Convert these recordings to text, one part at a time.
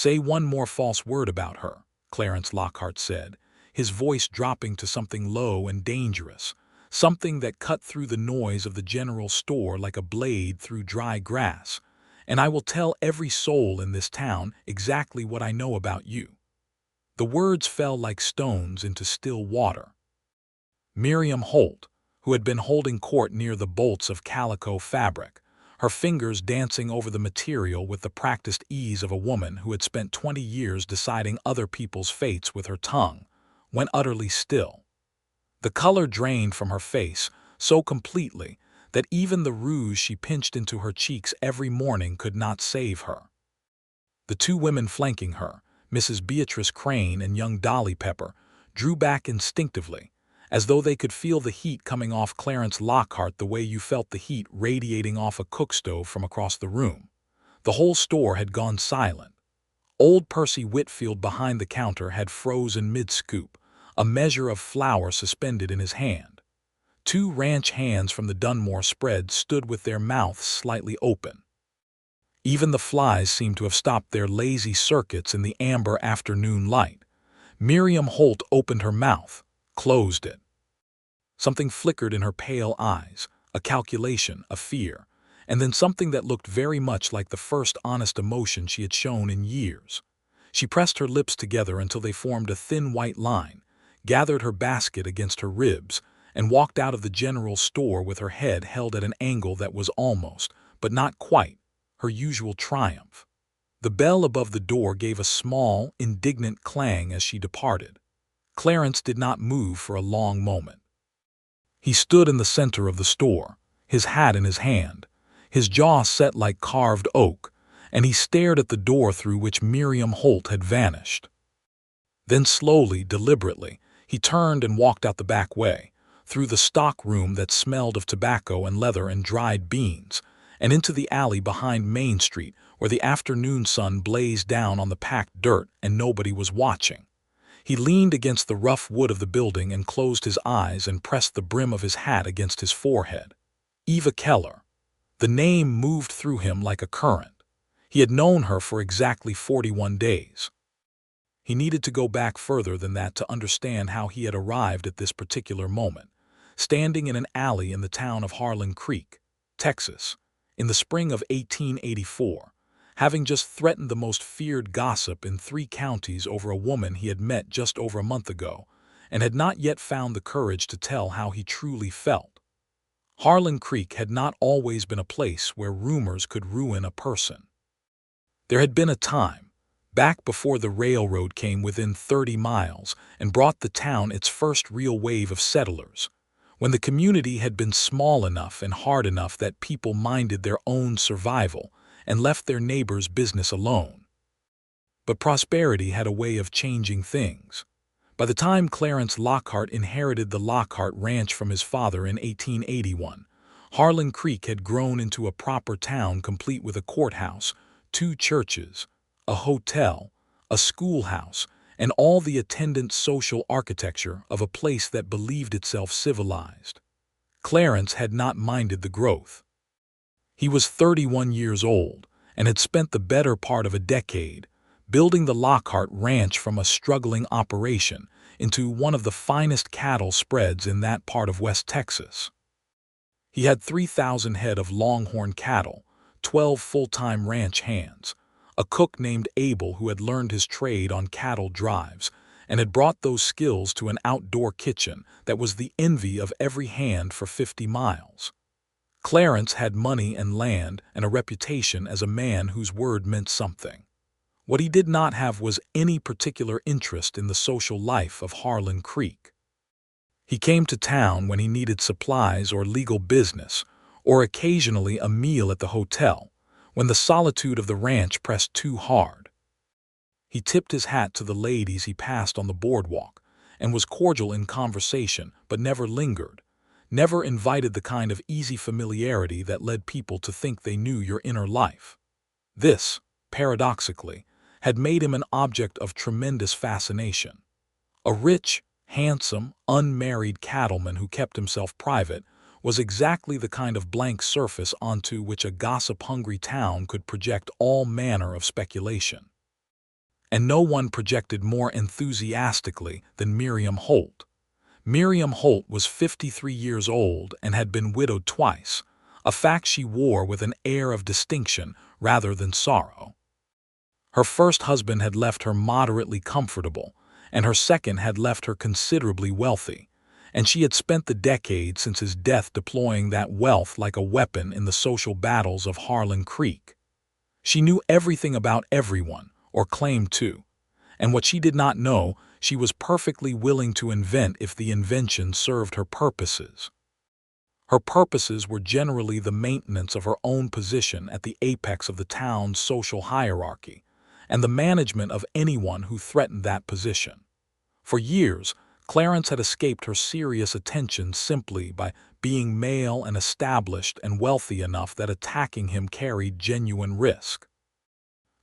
"Say one more false word about her," Clarence Lockhart said, his voice dropping to something low and dangerous, something that cut through the noise of the general store like a blade through dry grass, "and I will tell every soul in this town exactly what I know about you." The words fell like stones into still water. Miriam Holt, who had been holding court near the bolts of calico fabric, her fingers dancing over the material with the practiced ease of a woman who had spent 20 years deciding other people's fates with her tongue, went utterly still. The color drained from her face so completely that even the rouge she pinched into her cheeks every morning could not save her. The two women flanking her, Mrs. Beatrice Crane and young Dolly Pepper, drew back instinctively, as though they could feel the heat coming off Clarence Lockhart the way you felt the heat radiating off a cook stove from across the room. The whole store had gone silent. Old Percy Whitfield behind the counter had frozen mid-scoop, a measure of flour suspended in his hand. Two ranch hands from the Dunmore spread stood with their mouths slightly open. Even the flies seemed to have stopped their lazy circuits in the amber afternoon light. Miriam Holt opened her mouth, closed it. Something flickered in her pale eyes, a calculation, a fear, and then something that looked very much like the first honest emotion she had shown in years. She pressed her lips together until they formed a thin white line, gathered her basket against her ribs, and walked out of the general store with her head held at an angle that was almost, but not quite, her usual triumph. The bell above the door gave a small, indignant clang as she departed. Clarence did not move for a long moment. He stood in the center of the store, his hat in his hand, his jaw set like carved oak, and he stared at the door through which Miriam Holt had vanished. Then slowly, deliberately, he turned and walked out the back way, through the stock room that smelled of tobacco and leather and dried beans, and into the alley behind Main Street where the afternoon sun blazed down on the packed dirt and nobody was watching. He leaned against the rough wood of the building and closed his eyes and pressed the brim of his hat against his forehead. Eva Keller. The name moved through him like a current. He had known her for exactly 41 days. He needed to go back further than that to understand how he had arrived at this particular moment, standing in an alley in the town of Harlan Creek, Texas, in the spring of 1884, having just threatened the most feared gossip in 3 counties over a woman he had met just over a month ago, and had not yet found the courage to tell how he truly felt. Harlan Creek had not always been a place where rumors could ruin a person. There had been a time, back before the railroad came within 30 miles and brought the town its first real wave of settlers, when the community had been small enough and hard enough that people minded their own survival and left their neighbors' business alone. But prosperity had a way of changing things. By the time Clarence Lockhart inherited the Lockhart Ranch from his father in 1881, Harlan Creek had grown into a proper town complete with a courthouse, 2 churches, a hotel, a schoolhouse, and all the attendant social architecture of a place that believed itself civilized. Clarence had not minded the growth. He was 31 years old and had spent the better part of a decade building the Lockhart Ranch from a struggling operation into one of the finest cattle spreads in that part of West Texas. He had 3,000 head of longhorn cattle, 12 full-time ranch hands, a cook named Abel who had learned his trade on cattle drives and had brought those skills to an outdoor kitchen that was the envy of every hand for 50 miles. Clarence had money and land and a reputation as a man whose word meant something. What he did not have was any particular interest in the social life of Harlan Creek. He came to town when he needed supplies or legal business, or occasionally a meal at the hotel, when the solitude of the ranch pressed too hard. He tipped his hat to the ladies he passed on the boardwalk, and was cordial in conversation but never lingered, never invited the kind of easy familiarity that led people to think they knew your inner life. This, paradoxically, had made him an object of tremendous fascination. A rich, handsome, unmarried cattleman who kept himself private was exactly the kind of blank surface onto which a gossip-hungry town could project all manner of speculation. And no one projected more enthusiastically than Miriam Holt. Miriam Holt was 53 years old and had been widowed twice, a fact she wore with an air of distinction rather than sorrow. Her first husband had left her moderately comfortable, and her second had left her considerably wealthy, and she had spent the decade since his death deploying that wealth like a weapon in the social battles of Harlan Creek. She knew everything about everyone, or claimed to, and what she did not know, she was perfectly willing to invent if the invention served her purposes. Her purposes were generally the maintenance of her own position at the apex of the town's social hierarchy, and the management of anyone who threatened that position. For years, Clarence had escaped her serious attention simply by being male and established and wealthy enough that attacking him carried genuine risk.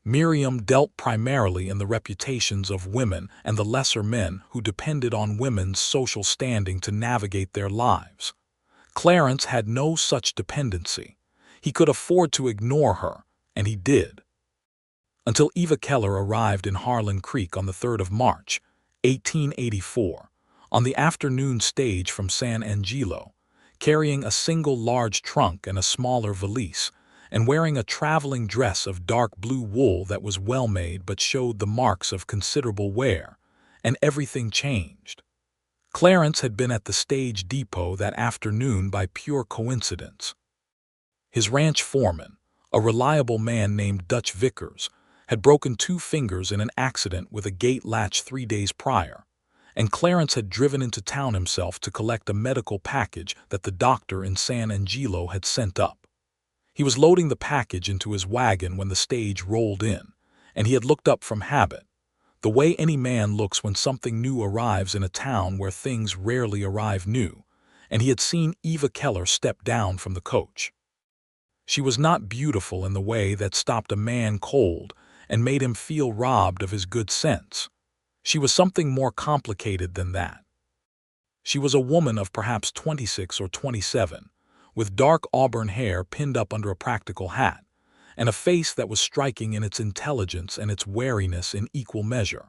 Miriam dealt primarily in the reputations of women and the lesser men who depended on women's social standing to navigate their lives. Clarence had no such dependency. He could afford to ignore her, and he did. Until Eva Keller arrived in Harlan Creek on the 3rd of March, 1884, on the afternoon stage from San Angelo, carrying a single large trunk and a smaller valise, and wearing a traveling dress of dark blue wool that was well made but showed the marks of considerable wear, and everything changed. Clarence had been at the stage depot that afternoon by pure coincidence. His ranch foreman, a reliable man named Dutch Vickers, had broken 2 fingers in an accident with a gate latch 3 days prior, and Clarence had driven into town himself to collect a medical package that the doctor in San Angelo had sent up. He was loading the package into his wagon when the stage rolled in, and he had looked up from habit, the way any man looks when something new arrives in a town where things rarely arrive new, and he had seen Eva Keller step down from the coach. She was not beautiful in the way that stopped a man cold and made him feel robbed of his good sense. She was something more complicated than that. She was a woman of perhaps 26 or 27, with dark auburn hair pinned up under a practical hat, and a face that was striking in its intelligence and its wariness in equal measure.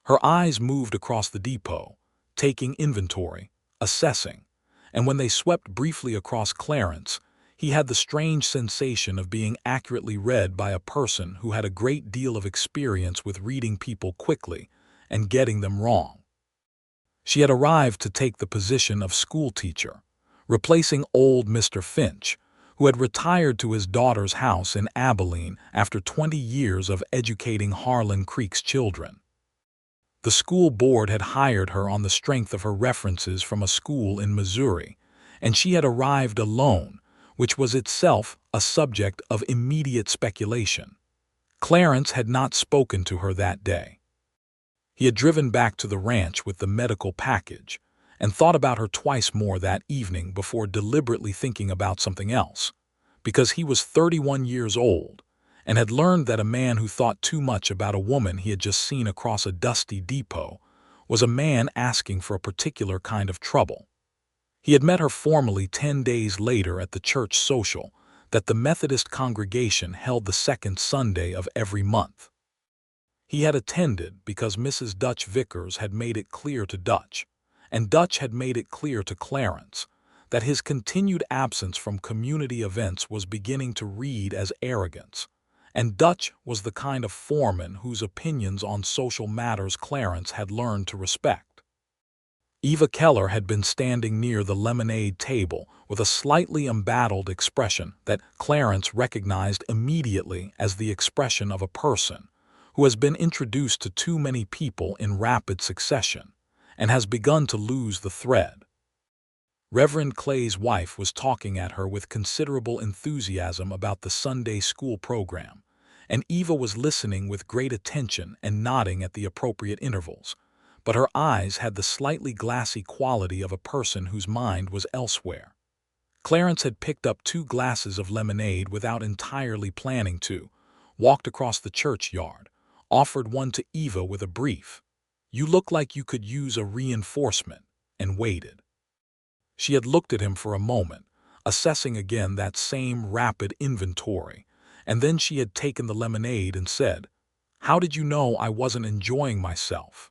Her eyes moved across the depot, taking inventory, assessing, and when they swept briefly across Clarence, he had the strange sensation of being accurately read by a person who had a great deal of experience with reading people quickly and getting them wrong. She had arrived to take the position of schoolteacher, replacing old Mr. Finch, who had retired to his daughter's house in Abilene after 20 years of educating Harlan Creek's children. The school board had hired her on the strength of her references from a school in Missouri, and she had arrived alone, which was itself a subject of immediate speculation. Clarence had not spoken to her that day. He had driven back to the ranch with the medical package, and thought about her twice more that evening before deliberately thinking about something else, because he was 31 years old, and had learned that a man who thought too much about a woman he had just seen across a dusty depot was a man asking for a particular kind of trouble. He had met her formally 10 days later at the church social that the Methodist congregation held the second Sunday of every month. He had attended because Mrs. Dutch Vickers had made it clear to Dutch, and Dutch had made it clear to Clarence, that his continued absence from community events was beginning to read as arrogance, and Dutch was the kind of foreman whose opinions on social matters Clarence had learned to respect. Eva Keller had been standing near the lemonade table with a slightly embattled expression that Clarence recognized immediately as the expression of a person who has been introduced to too many people in rapid succession and has begun to lose the thread. Reverend Clay's wife was talking at her with considerable enthusiasm about the Sunday school program, and Eva was listening with great attention and nodding at the appropriate intervals, but her eyes had the slightly glassy quality of a person whose mind was elsewhere. Clarence had picked up 2 glasses of lemonade without entirely planning to, walked across the churchyard, offered one to Eva with a brief, "You look like you could use a reinforcement," and waited. She had looked at him for a moment, assessing again that same rapid inventory, and then she had taken the lemonade and said, How did you know I wasn't enjoying myself?"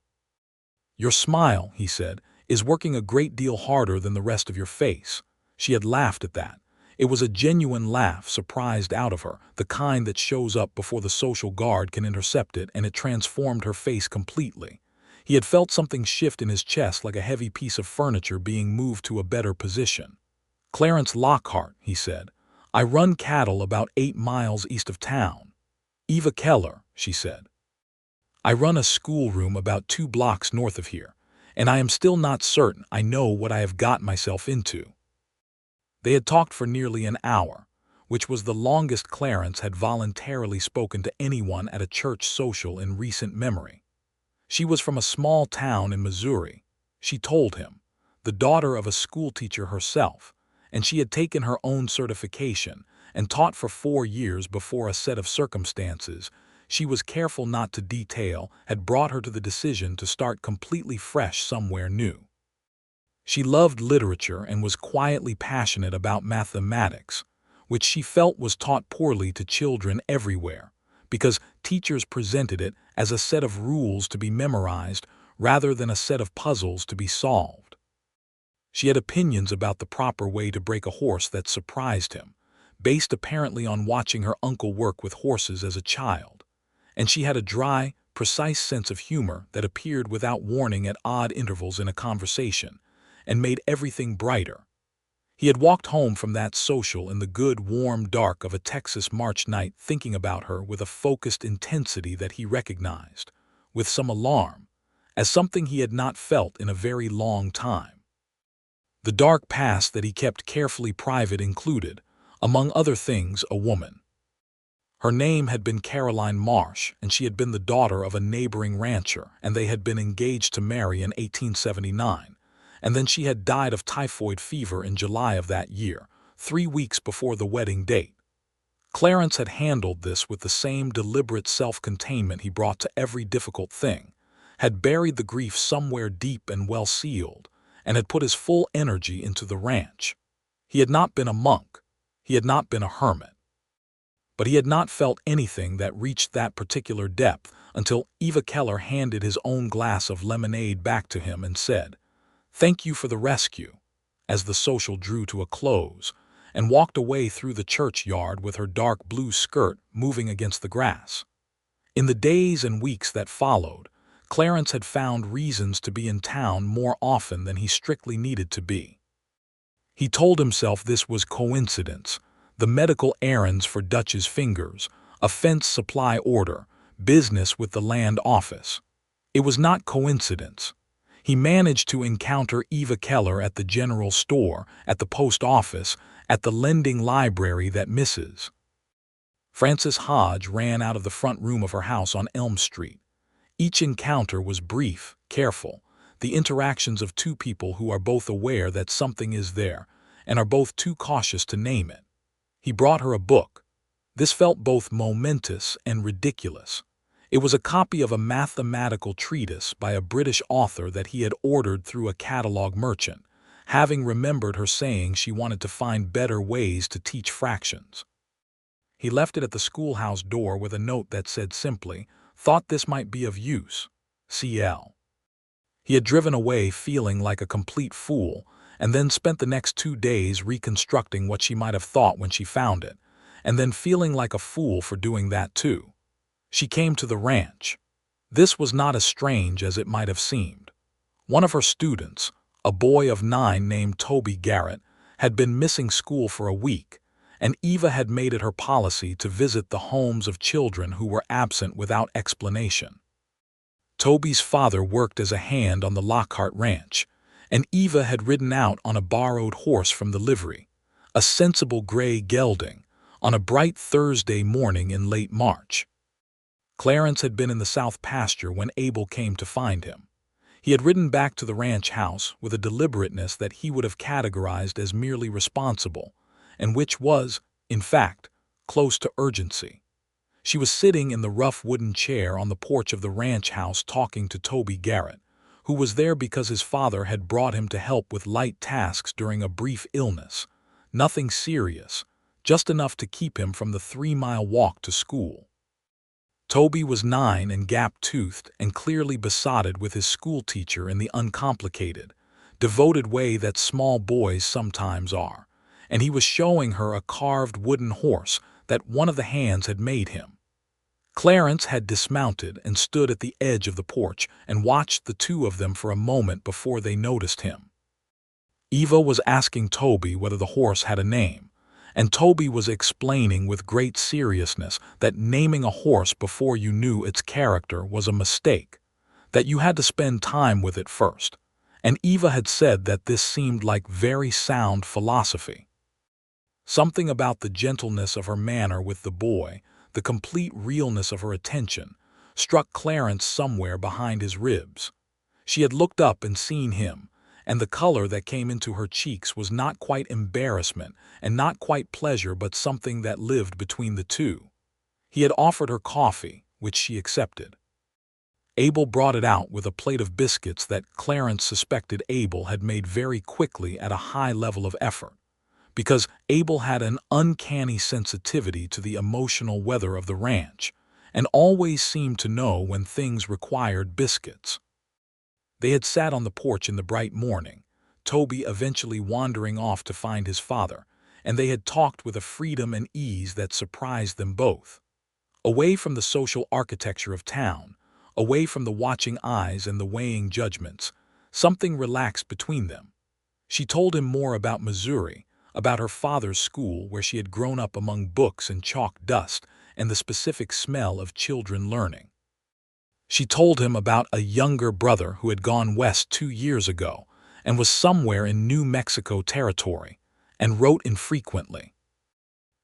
"Your smile," he said, "is working a great deal harder than the rest of your face." She had laughed at that. It was a genuine laugh, surprised out of her, the kind that shows up before the social guard can intercept it, and it transformed her face completely. He had felt something shift in his chest, like a heavy piece of furniture being moved to a better position. "Clarence Lockhart," he said. "I run cattle about 8 miles east of town." "Eva Keller," she said. "I run a schoolroom about 2 blocks north of here, and I am still not certain I know what I have got myself into." They had talked for nearly an hour, which was the longest Clarence had voluntarily spoken to anyone at a church social in recent memory. She was from a small town in Missouri, she told him, the daughter of a schoolteacher herself, and she had taken her own certification and taught for 4 years before a set of circumstances she was careful not to detail had brought her to the decision to start completely fresh somewhere new. She loved literature and was quietly passionate about mathematics, which she felt was taught poorly to children everywhere, because teachers presented it as a set of rules to be memorized rather than a set of puzzles to be solved. She had opinions about the proper way to break a horse that surprised him, based apparently on watching her uncle work with horses as a child, and she had a dry, precise sense of humor that appeared without warning at odd intervals in a conversation and made everything brighter. He had walked home from that social in the good, warm dark of a Texas March night thinking about her with a focused intensity that he recognized, with some alarm, as something he had not felt in a very long time. The dark past that he kept carefully private included, among other things, a woman. Her name had been Caroline Marsh, and she had been the daughter of a neighboring rancher, and they had been engaged to marry in 1879. And then she had died of typhoid fever in July of that year, 3 weeks before the wedding date. Clarence had handled this with the same deliberate self-containment he brought to every difficult thing, had buried the grief somewhere deep and well-sealed, and had put his full energy into the ranch. He had not been a monk, he had not been a hermit. But he had not felt anything that reached that particular depth until Eva Keller handed his own glass of lemonade back to him and said, "Thank you for the rescue," as the social drew to a close, and walked away through the churchyard with her dark blue skirt moving against the grass. In the days and weeks that followed, Clarence had found reasons to be in town more often than he strictly needed to be. He told himself this was coincidence, the medical errands for Dutch's fingers, a fence supply order, business with the land office. It was not coincidence. He managed to encounter Eva Keller at the general store, at the post office, at the lending library that Mrs. Frances Hodge ran out of the front room of her house on Elm Street. Each encounter was brief, careful, the interactions of two people who are both aware that something is there and are both too cautious to name it. He brought her a book. This felt both momentous and ridiculous. It was a copy of a mathematical treatise by a British author that he had ordered through a catalog merchant, having remembered her saying she wanted to find better ways to teach fractions. He left it at the schoolhouse door with a note that said simply, "Thought this might be of use. C.L." He had driven away feeling like a complete fool, and then spent the next 2 days reconstructing what she might have thought when she found it, and then feeling like a fool for doing that too. She came to the ranch. This was not as strange as it might have seemed. One of her students, a boy of 9 named Toby Garrett, had been missing school for a week, and Eva had made it her policy to visit the homes of children who were absent without explanation. Toby's father worked as a hand on the Lockhart ranch, and Eva had ridden out on a borrowed horse from the livery, a sensible gray gelding, on a bright Thursday morning in late March. Clarence had been in the south pasture when Abel came to find him. He had ridden back to the ranch house with a deliberateness that he would have categorized as merely responsible, and which was, in fact, close to urgency. She was sitting in the rough wooden chair on the porch of the ranch house talking to Toby Garrett, who was there because his father had brought him to help with light tasks during a brief illness. Nothing serious, just enough to keep him from the 3-mile walk to school. Toby was 9 and gap-toothed and clearly besotted with his schoolteacher in the uncomplicated, devoted way that small boys sometimes are, and he was showing her a carved wooden horse that one of the hands had made him. Clarence had dismounted and stood at the edge of the porch and watched the two of them for a moment before they noticed him. Eva was asking Toby whether the horse had a name, and Toby was explaining with great seriousness that naming a horse before you knew its character was a mistake, that you had to spend time with it first, and Eva had said that this seemed like very sound philosophy. Something about the gentleness of her manner with the boy, the complete realness of her attention, struck Clarence somewhere behind his ribs. She had looked up and seen him, and the color that came into her cheeks was not quite embarrassment and not quite pleasure, but something that lived between the two. He had offered her coffee, which she accepted. Abel brought it out with a plate of biscuits that Clarence suspected Abel had made very quickly at a high level of effort, because Abel had an uncanny sensitivity to the emotional weather of the ranch and always seemed to know when things required biscuits. They had sat on the porch in the bright morning, Toby eventually wandering off to find his father, and they had talked with a freedom and ease that surprised them both. Away from the social architecture of town, away from the watching eyes and the weighing judgments, something relaxed between them. She told him more about Missouri, about her father's school where she had grown up among books and chalk dust and the specific smell of children learning. She told him about a younger brother who had gone west 2 years ago and was somewhere in New Mexico territory and wrote infrequently.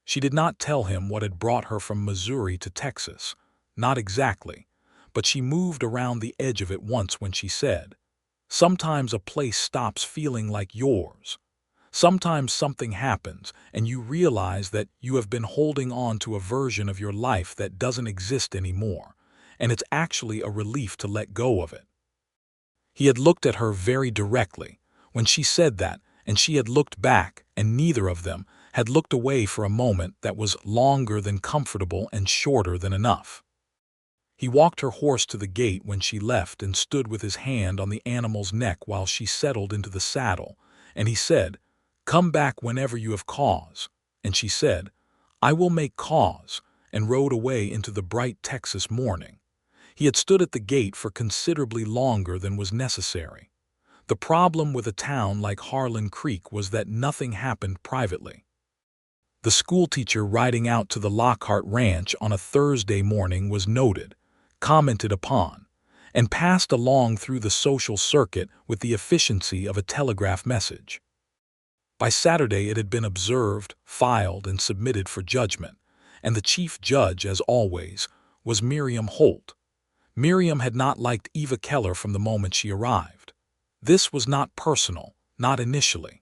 She did not tell him what had brought her from Missouri to Texas, not exactly, but she moved around the edge of it once when she said, "Sometimes a place stops feeling like yours. Sometimes something happens and you realize that you have been holding on to a version of your life that doesn't exist anymore, and it's actually a relief to let go of it." He had looked at her very directly when she said that, and she had looked back, and neither of them had looked away for a moment that was longer than comfortable and shorter than enough. He walked her horse to the gate when she left and stood with his hand on the animal's neck while she settled into the saddle, and he said, "Come back whenever you have cause," and she said, "I will make cause," and rode away into the bright Texas morning. He had stood at the gate for considerably longer than was necessary. The problem with a town like Harlan Creek was that nothing happened privately. The schoolteacher riding out to the Lockhart ranch on a Thursday morning was noted, commented upon, and passed along through the social circuit with the efficiency of a telegraph message. By Saturday it had been observed, filed, and submitted for judgment, and the chief judge, as always, was Miriam Holt. Miriam had not liked Eva Keller from the moment she arrived. This was not personal, not initially.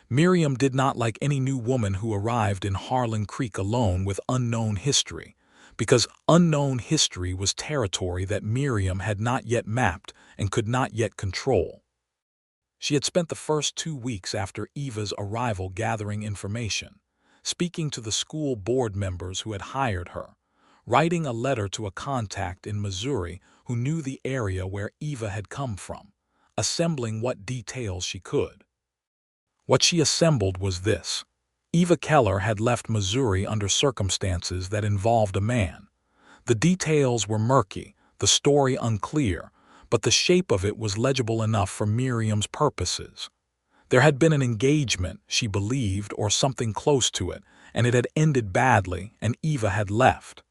Miriam did not like any new woman who arrived in Harlan Creek alone with unknown history, because unknown history was territory that Miriam had not yet mapped and could not yet control. She had spent the first 2 weeks after Eva's arrival gathering information, speaking to the school board members who had hired her, writing a letter to a contact in Missouri who knew the area where Eva had come from, assembling what details she could. What she assembled was this: Eva Keller had left Missouri under circumstances that involved a man. The details were murky, the story unclear, but the shape of it was legible enough for Miriam's purposes. There had been an engagement, she believed, or something close to it, and it had ended badly, and Eva had left.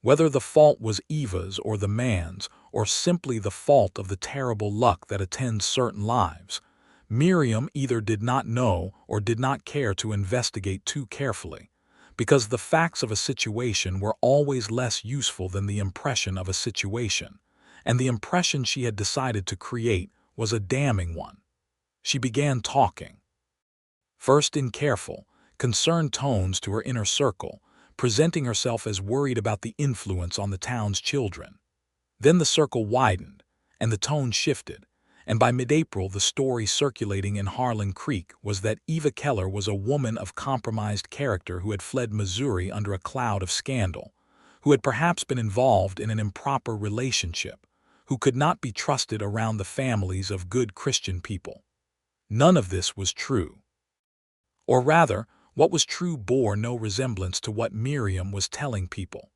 Whether the fault was Eva's or the man's, or simply the fault of the terrible luck that attends certain lives, Miriam either did not know or did not care to investigate too carefully, because the facts of a situation were always less useful than the impression of a situation, and the impression she had decided to create was a damning one. She began talking. First in careful, concerned tones to her inner circle, presenting herself as worried about the influence on the town's children. Then the circle widened, and the tone shifted, and by mid-April the story circulating in Harlan Creek was that Eva Keller was a woman of compromised character who had fled Missouri under a cloud of scandal, who had perhaps been involved in an improper relationship, who could not be trusted around the families of good Christian people. None of this was true. Or rather, what was true bore no resemblance to what Miriam was telling people.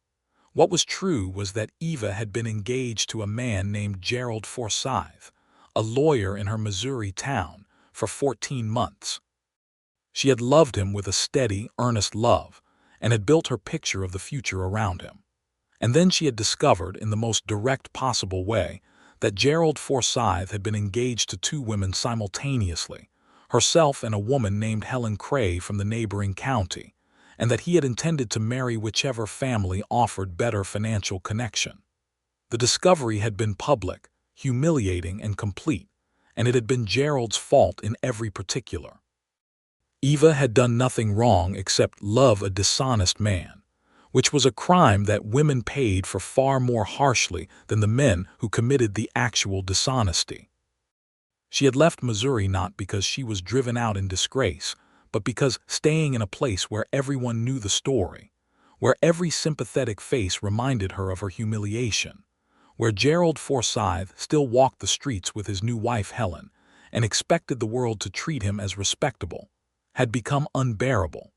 What was true was that Eva had been engaged to a man named Gerald Forsyth, a lawyer in her Missouri town, for 14 months. She had loved him with a steady, earnest love, and had built her picture of the future around him. And then she had discovered, in the most direct possible way, that Gerald Forsyth had been engaged to 2 women simultaneously, herself and a woman named Helen Cray from the neighboring county, and that he had intended to marry whichever family offered better financial connection. The discovery had been public, humiliating, and complete, and it had been Gerald's fault in every particular. Eva had done nothing wrong except love a dishonest man, which was a crime that women paid for far more harshly than the men who committed the actual dishonesty. She had left Missouri not because she was driven out in disgrace, but because staying in a place where everyone knew the story, where every sympathetic face reminded her of her humiliation, where Gerald Forsyth still walked the streets with his new wife Helen and expected the world to treat him as respectable, had become unbearable.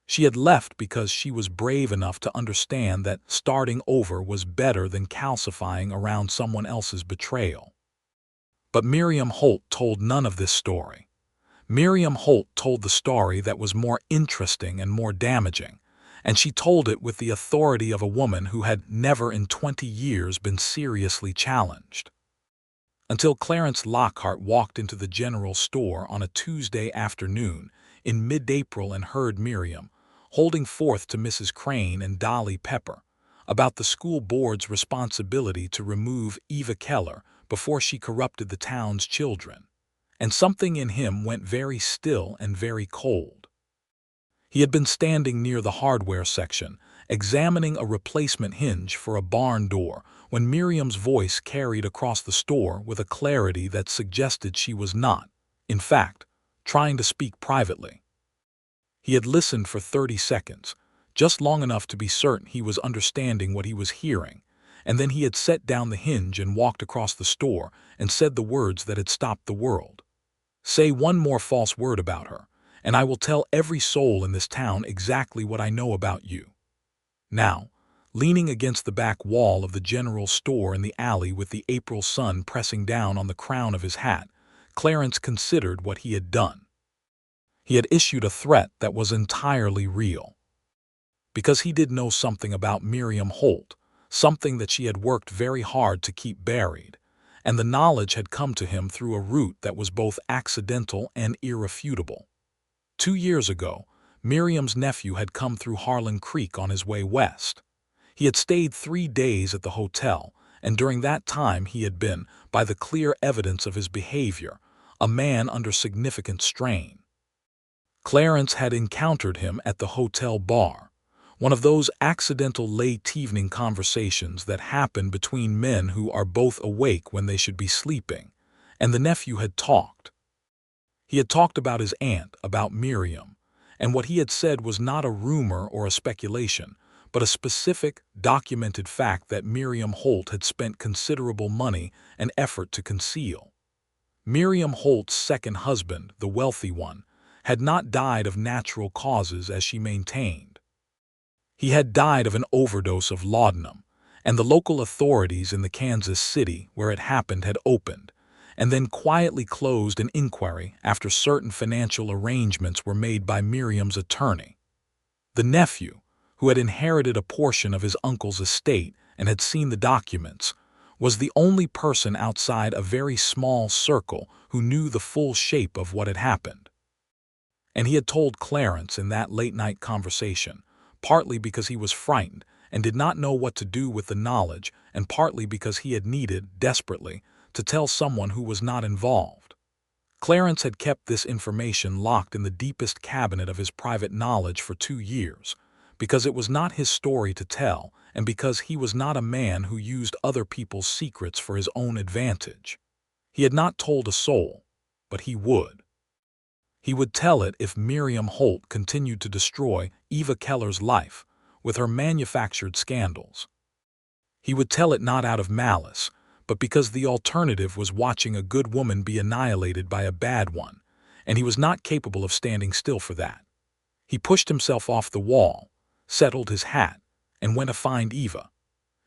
She had left because she was brave enough to understand that starting over was better than calcifying around someone else's betrayal. But Miriam Holt told none of this story. Miriam Holt told the story that was more interesting and more damaging, and she told it with the authority of a woman who had never in 20 years been seriously challenged. Until Clarence Lockhart walked into the general store on a Tuesday afternoon in mid-April and heard Miriam, holding forth to Mrs. Crane and Dolly Pepper, about the school board's responsibility to remove Eva Keller before she corrupted the town's children, and something in him went very still and very cold. He had been standing near the hardware section, examining a replacement hinge for a barn door, when Miriam's voice carried across the store with a clarity that suggested she was not, in fact, trying to speak privately. He had listened for 30 seconds, just long enough to be certain he was understanding what he was hearing, and then he had set down the hinge and walked across the store and said the words that had stopped the world. "Say one more false word about her, and I will tell every soul in this town exactly what I know about you." Now, leaning against the back wall of the general store in the alley with the April sun pressing down on the crown of his hat, Clarence considered what he had done. He had issued a threat that was entirely real. Because he did know something about Miriam Holt, something that she had worked very hard to keep buried, and the knowledge had come to him through a route that was both accidental and irrefutable. 2 years ago, Miriam's nephew had come through Harlan Creek on his way west. He had stayed 3 days at the hotel, and during that time he had been, by the clear evidence of his behavior, a man under significant strain. Clarence had encountered him at the hotel bar, one of those accidental late-evening conversations that happen between men who are both awake when they should be sleeping, and the nephew had talked. He had talked about his aunt, about Miriam, and what he had said was not a rumor or a speculation, but a specific, documented fact that Miriam Holt had spent considerable money and effort to conceal. Miriam Holt's second husband, the wealthy one, had not died of natural causes as she maintained. He had died of an overdose of laudanum, and the local authorities in the Kansas City where it happened had opened, and then quietly closed an inquiry after certain financial arrangements were made by Miriam's attorney. The nephew, who had inherited a portion of his uncle's estate and had seen the documents, was the only person outside a very small circle who knew the full shape of what had happened. And he had told Clarence in that late-night conversation, partly because he was frightened and did not know what to do with the knowledge, and partly because he had needed, desperately, to tell someone who was not involved. Clarence had kept this information locked in the deepest cabinet of his private knowledge for 2 years, because it was not his story to tell, and because he was not a man who used other people's secrets for his own advantage. He had not told a soul, but he would. He would tell it if Miriam Holt continued to destroy Eva Keller's life, with her manufactured scandals. He would tell it not out of malice, but because the alternative was watching a good woman be annihilated by a bad one, and he was not capable of standing still for that. He pushed himself off the wall, settled his hat, and went to find Eva.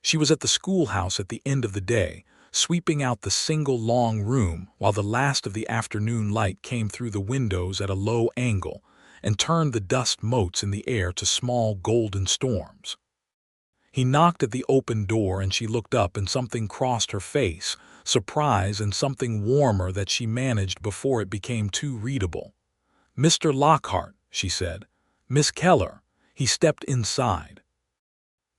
She was at the schoolhouse at the end of the day, sweeping out the single long room while the last of the afternoon light came through the windows at a low angle and turned the dust motes in the air to small golden storms. He knocked at the open door and she looked up and something crossed her face, surprise and something warmer that she managed before it became too readable. "Mr. Lockhart," she said. "Miss Keller." He stepped inside.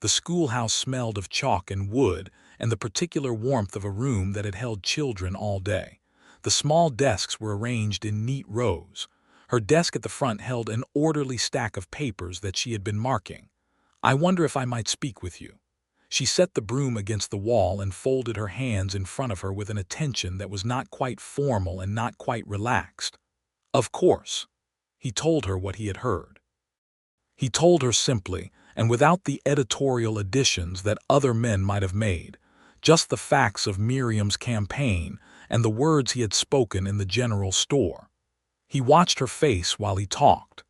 The schoolhouse smelled of chalk and wood and the particular warmth of a room that had held children all day. The small desks were arranged in neat rows. Her desk at the front held an orderly stack of papers that she had been marking. "I wonder if I might speak with you." She set the broom against the wall and folded her hands in front of her with an attention that was not quite formal and not quite relaxed. "Of course." He told her what he had heard. He told her simply, and without the editorial additions that other men might have made, just the facts of Miriam's campaign and the words he had spoken in the general store. He watched her face while he talked.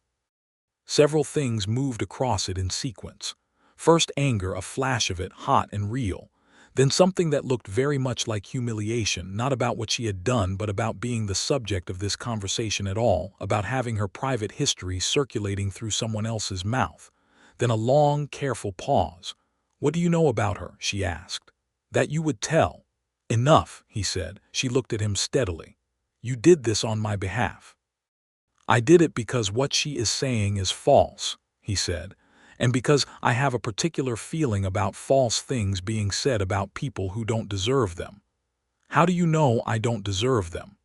Several things moved across it in sequence. First anger, a flash of it, hot and real. Then something that looked very much like humiliation, not about what she had done, but about being the subject of this conversation at all, about having her private history circulating through someone else's mouth. Then a long, careful pause. "What do you know about her?" she asked. "That you would tell." "Enough," he said. She looked at him steadily. "You did this on my behalf." "I did it because what she is saying is false," he said, "and because I have a particular feeling about false things being said about people who don't deserve them." "How do you know I don't deserve them?"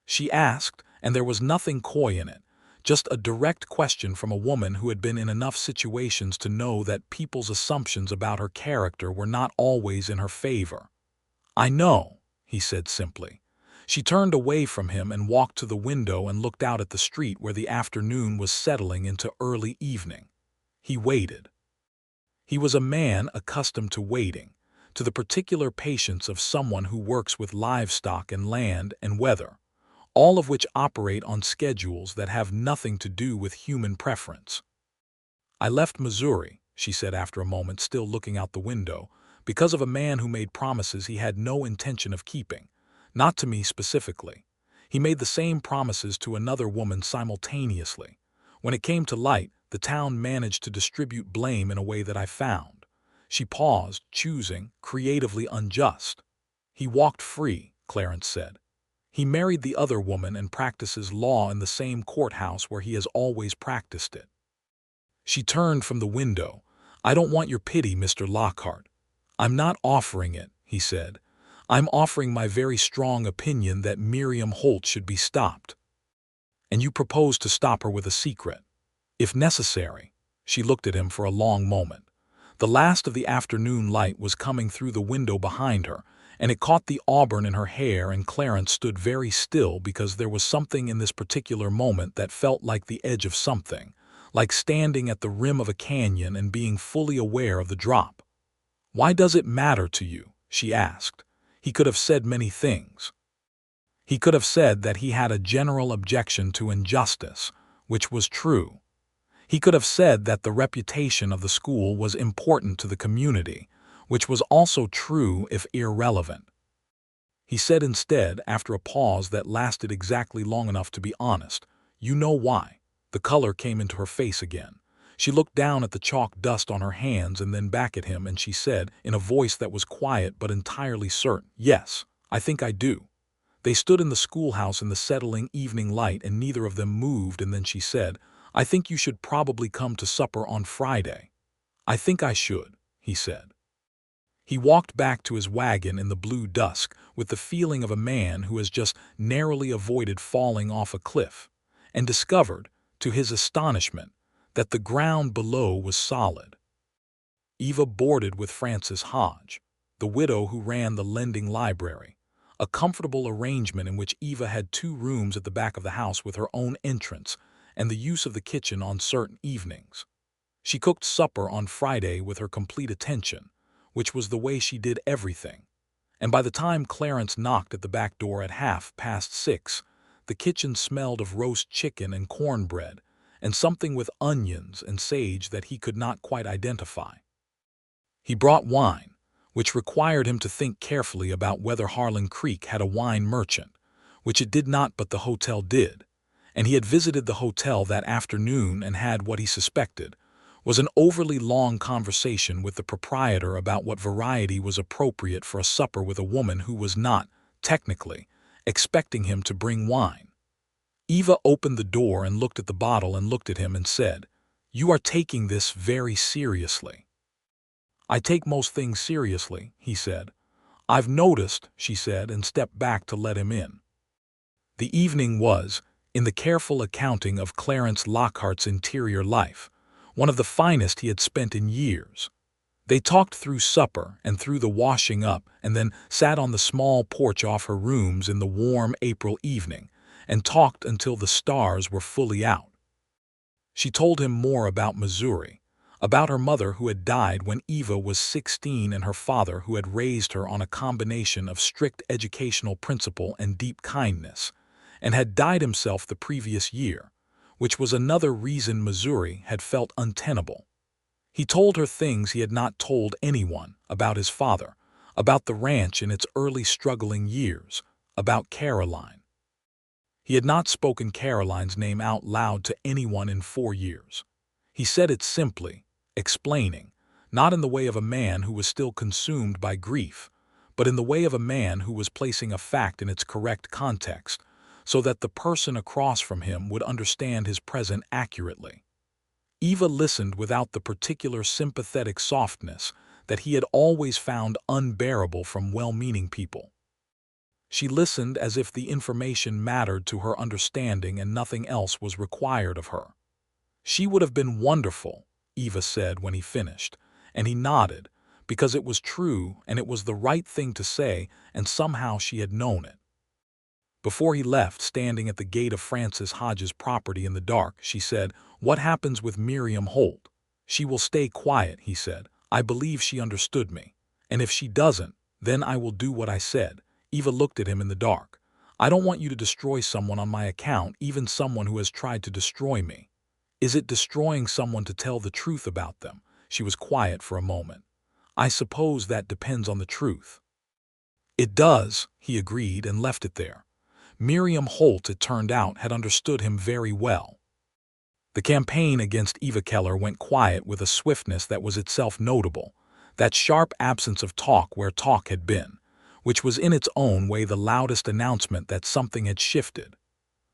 she asked, and there was nothing coy in it, just a direct question from a woman who had been in enough situations to know that people's assumptions about her character were not always in her favor. "I know," he said simply. She turned away from him and walked to the window and looked out at the street where the afternoon was settling into early evening. He waited. He was a man accustomed to waiting, to the particular patience of someone who works with livestock and land and weather, all of which operate on schedules that have nothing to do with human preference. "I left Missouri," she said after a moment, still looking out the window, "because of a man who made promises he had no intention of keeping. Not to me specifically. He made the same promises to another woman simultaneously. When it came to light, the town managed to distribute blame in a way that I found." She paused, choosing, creatively unjust. "He walked free," Clarence said. "He married the other woman and practices law in the same courthouse where he has always practiced it." She turned from the window. "I don't want your pity, Mr. Lockhart." "I'm not offering it," he said. "I'm offering my very strong opinion that Miriam Holt should be stopped." "And you propose to stop her with a secret?" "If necessary." She looked at him for a long moment. The last of the afternoon light was coming through the window behind her, and it caught the auburn in her hair, and Clarence stood very still because there was something in this particular moment that felt like the edge of something, like standing at the rim of a canyon and being fully aware of the drop. "Why does it matter to you?" she asked. He could have said many things. He could have said that he had a general objection to injustice, which was true. He could have said that the reputation of the school was important to the community, which was also true if irrelevant. He said instead, after a pause that lasted exactly long enough to be honest, "You know why." The color came into her face again. She looked down at the chalk dust on her hands and then back at him, and she said, in a voice that was quiet but entirely certain, "Yes, I think I do." They stood in the schoolhouse in the settling evening light, and neither of them moved, and then she said, "I think you should probably come to supper on Friday." "I think I should," he said. He walked back to his wagon in the blue dusk with the feeling of a man who has just narrowly avoided falling off a cliff, and discovered, to his astonishment, that the ground below was solid. Eva boarded with Frances Hodge, the widow who ran the lending library, a comfortable arrangement in which Eva had 2 rooms at the back of the house with her own entrance and the use of the kitchen on certain evenings. She cooked supper on Friday with her complete attention, which was the way she did everything. And by the time Clarence knocked at the back door at 6:30, the kitchen smelled of roast chicken and cornbread, and something with onions and sage that he could not quite identify. He brought wine, which required him to think carefully about whether Harlan Creek had a wine merchant, which it did not, but the hotel did, and he had visited the hotel that afternoon and had what he suspected was an overly long conversation with the proprietor about what variety was appropriate for a supper with a woman who was not, technically, expecting him to bring wine. Eva opened the door and looked at the bottle and looked at him and said, "You are taking this very seriously." "I take most things seriously," he said. "I've noticed," she said, and stepped back to let him in. The evening was, in the careful accounting of Clarence Lockhart's interior life, one of the finest he had spent in years. They talked through supper and through the washing up, and then sat on the small porch off her rooms in the warm April evening and talked until the stars were fully out. She told him more about Missouri, about her mother who had died when Eva was 16 and her father who had raised her on a combination of strict educational principle and deep kindness, and had died himself the previous year, which was another reason Missouri had felt untenable. He told her things he had not told anyone, about his father, about the ranch in its early struggling years, about Caroline. He had not spoken Caroline's name out loud to anyone in 4 years. He said it simply, explaining, not in the way of a man who was still consumed by grief, but in the way of a man who was placing a fact in its correct context, so that the person across from him would understand his present accurately. Eva listened without the particular sympathetic softness that he had always found unbearable from well-meaning people. She listened as if the information mattered to her understanding and nothing else was required of her. "She would have been wonderful," Eva said when he finished, and he nodded, because it was true and it was the right thing to say, and somehow she had known it. Before he left, standing at the gate of Francis Hodges' property in the dark, she said, "What happens with Miriam Holt?" "She will stay quiet," he said. "I believe she understood me. And if she doesn't, then I will do what I said." Eva looked at him in the dark. "I don't want you to destroy someone on my account, even someone who has tried to destroy me." "Is it destroying someone to tell the truth about them?" She was quiet for a moment. "I suppose that depends on the truth." "It does," he agreed and left it there. Miriam Holt, it turned out, had understood him very well. The campaign against Eva Keller went quiet with a swiftness that was itself notable, that sharp absence of talk where talk had been, which was in its own way the loudest announcement that something had shifted.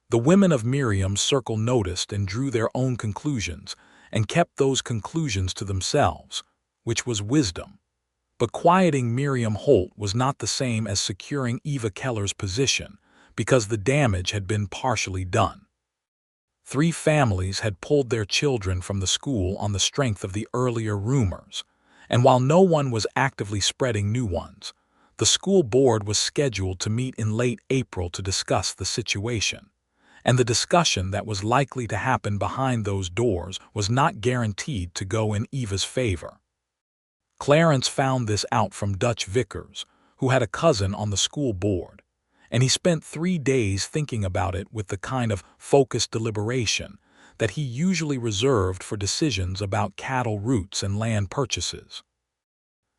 The women of Miriam's circle noticed and drew their own conclusions, and kept those conclusions to themselves, which was wisdom. But quieting Miriam Holt was not the same as securing Eva Keller's position, because the damage had been partially done. 3 families had pulled their children from the school on the strength of the earlier rumors, and while no one was actively spreading new ones, the school board was scheduled to meet in late April to discuss the situation, and the discussion that was likely to happen behind those doors was not guaranteed to go in Eva's favor. Clarence found this out from Dutch Vickers, who had a cousin on the school board, and he spent 3 days thinking about it with the kind of focused deliberation that he usually reserved for decisions about cattle routes and land purchases.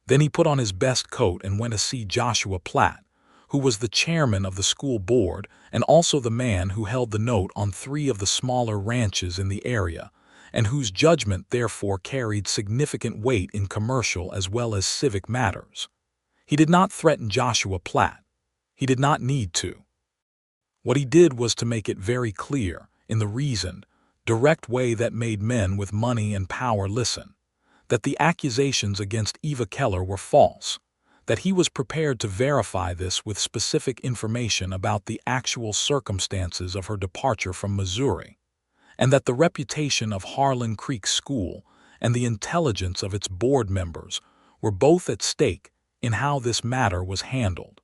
Then he put on his best coat and went to see Joshua Platt, who was the chairman of the school board and also the man who held the note on 3 of the smaller ranches in the area, and whose judgment therefore carried significant weight in commercial as well as civic matters. He did not threaten Joshua Platt. He did not need to. What he did was to make it very clear, in the reasoned, direct way that made men with money and power listen, that the accusations against Eva Keller were false, that he was prepared to verify this with specific information about the actual circumstances of her departure from Missouri, and that the reputation of Harlan Creek School and the intelligence of its board members were both at stake in how this matter was handled.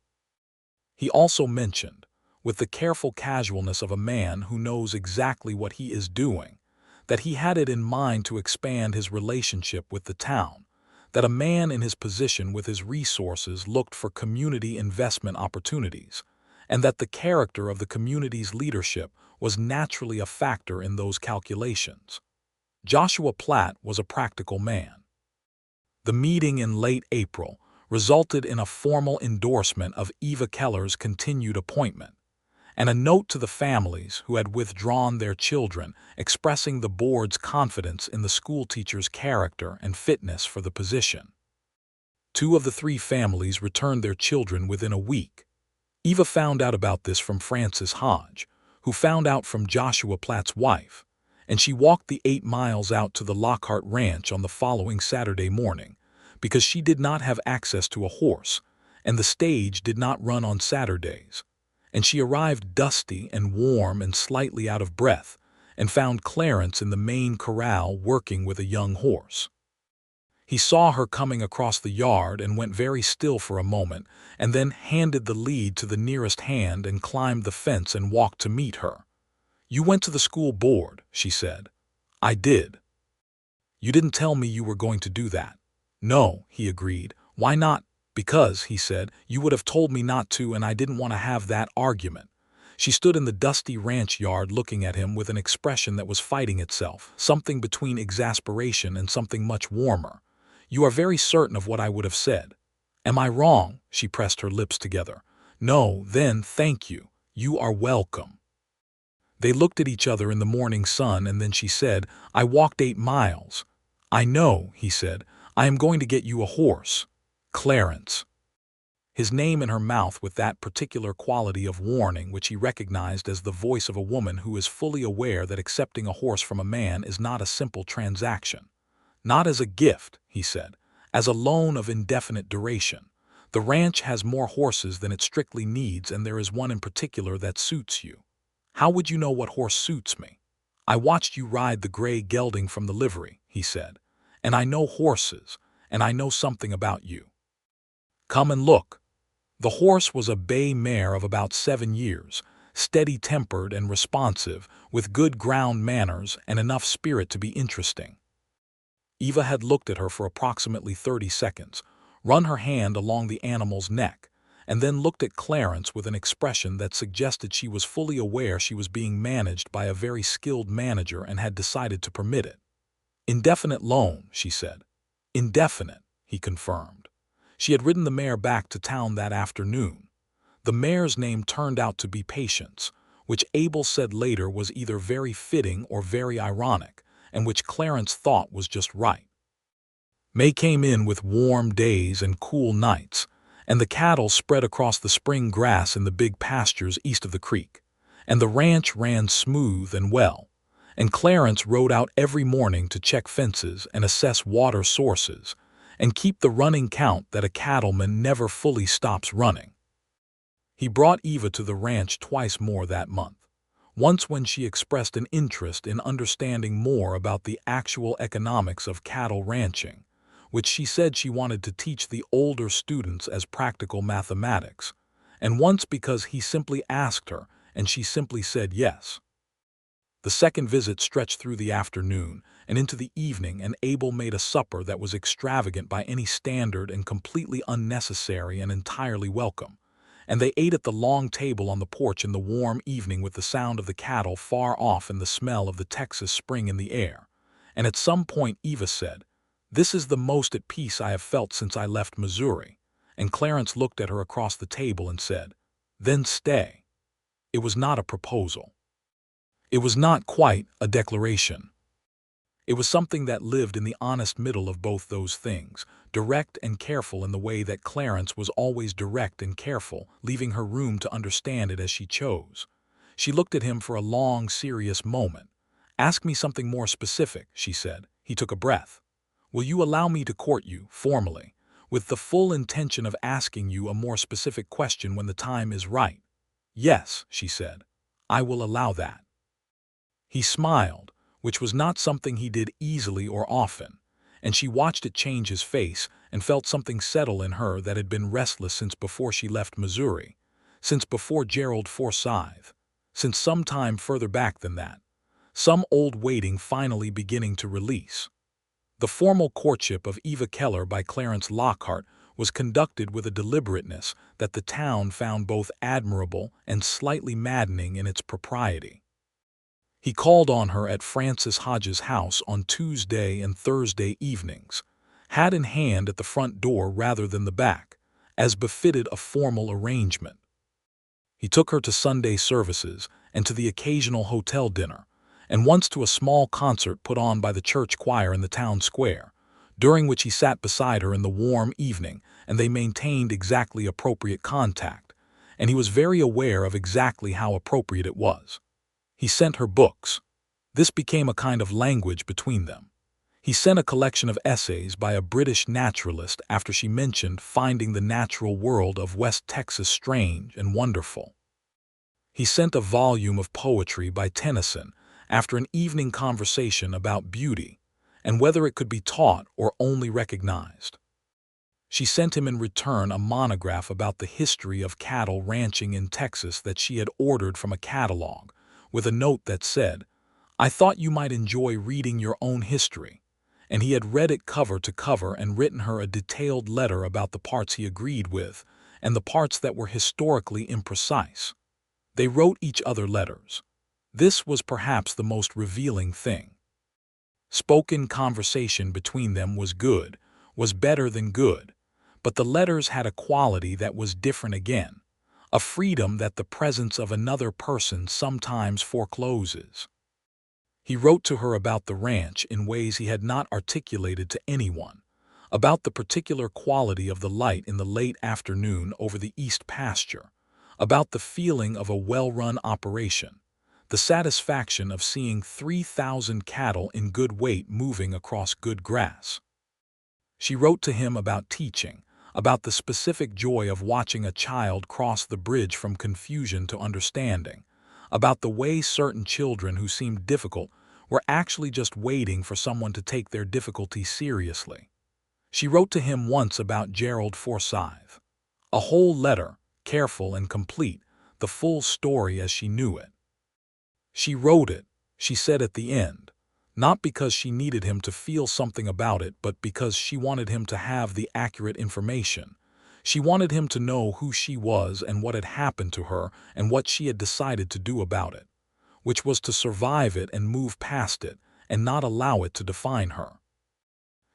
He also mentioned, with the careful casualness of a man who knows exactly what he is doing, that he had it in mind to expand his relationship with the town, that a man in his position with his resources looked for community investment opportunities, and that the character of the community's leadership was naturally a factor in those calculations. Joshua Platt was a practical man. The meeting in late April resulted in a formal endorsement of Eva Keller's continued appointment, and a note to the families who had withdrawn their children expressing the board's confidence in the schoolteacher's character and fitness for the position. 2 of the 3 families returned their children within a week. Eva found out about this from Frances Hodge, who found out from Joshua Platt's wife, and she walked the 8 miles out to the Lockhart Ranch on the following Saturday morning because she did not have access to a horse, and the stage did not run on Saturdays. And she arrived dusty and warm and slightly out of breath, and found Clarence in the main corral working with a young horse. He saw her coming across the yard and went very still for a moment, and then handed the lead to the nearest hand and climbed the fence and walked to meet her. "You went to the school board," she said. "I did." "You didn't tell me you were going to do that." "No," he agreed. "Why not?" "Because," he said, "you would have told me not to, and I didn't want to have that argument." She stood in the dusty ranch yard looking at him with an expression that was fighting itself, something between exasperation and something much warmer. "You are very certain of what I would have said." "Am I wrong?" She pressed her lips together. "No, then thank you. You are welcome." They looked at each other in the morning sun, and then she said, "I walked 8 miles. "I know," he said. "I am going to get you a horse. Clarence." His name in her mouth with that particular quality of warning which he recognized as the voice of a woman who is fully aware that accepting a horse from a man is not a simple transaction. "Not as a gift," he said, "as a loan of indefinite duration. The ranch has more horses than it strictly needs, and there is one in particular that suits you." "How would you know what horse suits me?" "I watched you ride the gray gelding from the livery," he said, "and I know horses, and I know something about you. Come and look." The horse was a bay mare of about 7 years, steady-tempered and responsive, with good ground manners and enough spirit to be interesting. Eva had looked at her for approximately 30 seconds, run her hand along the animal's neck, and then looked at Clarence with an expression that suggested she was fully aware she was being managed by a very skilled manager and had decided to permit it. "Indefinite loan," she said. "Indefinite," he confirmed. She had ridden the mare back to town that afternoon. The mare's name turned out to be Patience, which Abel said later was either very fitting or very ironic, and which Clarence thought was just right. May came in with warm days and cool nights, and the cattle spread across the spring grass in the big pastures east of the creek, and the ranch ran smooth and well, and Clarence rode out every morning to check fences and assess water sources, and keep the running count that a cattleman never fully stops running. He brought Eva to the ranch twice more that month, once when she expressed an interest in understanding more about the actual economics of cattle ranching, which she said she wanted to teach the older students as practical mathematics, and once because he simply asked her and she simply said yes. The second visit stretched through the afternoon and into the evening, and Abel made a supper that was extravagant by any standard and completely unnecessary and entirely welcome, and they ate at the long table on the porch in the warm evening with the sound of the cattle far off and the smell of the Texas spring in the air, and at some point Eva said, "This is the most at peace I have felt since I left Missouri," and Clarence looked at her across the table and said, "Then stay." It was not a proposal. It was not quite a declaration. It was something that lived in the honest middle of both those things, direct and careful in the way that Clarence was always direct and careful, leaving her room to understand it as she chose. She looked at him for a long, serious moment. "Ask me something more specific," she said. He took a breath. "Will you allow me to court you, formally, with the full intention of asking you a more specific question when the time is right?" "Yes," she said. "I will allow that." He smiled, which was not something he did easily or often, and she watched it change his face and felt something settle in her that had been restless since before she left Missouri, since before Gerald Forsythe, since some time further back than that, some old waiting finally beginning to release. The formal courtship of Eva Keller by Clarence Lockhart was conducted with a deliberateness that the town found both admirable and slightly maddening in its propriety. He called on her at Francis Hodge's house on Tuesday and Thursday evenings, hat in hand at the front door rather than the back, as befitted a formal arrangement. He took her to Sunday services and to the occasional hotel dinner, and once to a small concert put on by the church choir in the town square, during which he sat beside her in the warm evening and they maintained exactly appropriate contact, and he was very aware of exactly how appropriate it was. He sent her books. This became a kind of language between them. He sent a collection of essays by a British naturalist after she mentioned finding the natural world of West Texas strange and wonderful. He sent a volume of poetry by Tennyson after an evening conversation about beauty and whether it could be taught or only recognized. She sent him in return a monograph about the history of cattle ranching in Texas that she had ordered from a catalog, with a note that said, "I thought you might enjoy reading your own history," and he had read it cover to cover and written her a detailed letter about the parts he agreed with and the parts that were historically imprecise. They wrote each other letters. This was perhaps the most revealing thing. Spoken conversation between them was good, was better than good, but the letters had a quality that was different again, a freedom that the presence of another person sometimes forecloses. He wrote to her about the ranch in ways he had not articulated to anyone, about the particular quality of the light in the late afternoon over the east pasture, about the feeling of a well-run operation, the satisfaction of seeing 3,000 cattle in good weight moving across good grass. She wrote to him about teaching, about the specific joy of watching a child cross the bridge from confusion to understanding, about the way certain children who seemed difficult were actually just waiting for someone to take their difficulty seriously. She wrote to him once about Gerald Forsyth. A whole letter, careful and complete, the full story as she knew it. She wrote it, she said at the end, not because she needed him to feel something about it, but because she wanted him to have the accurate information. She wanted him to know who she was and what had happened to her and what she had decided to do about it, which was to survive it and move past it and not allow it to define her.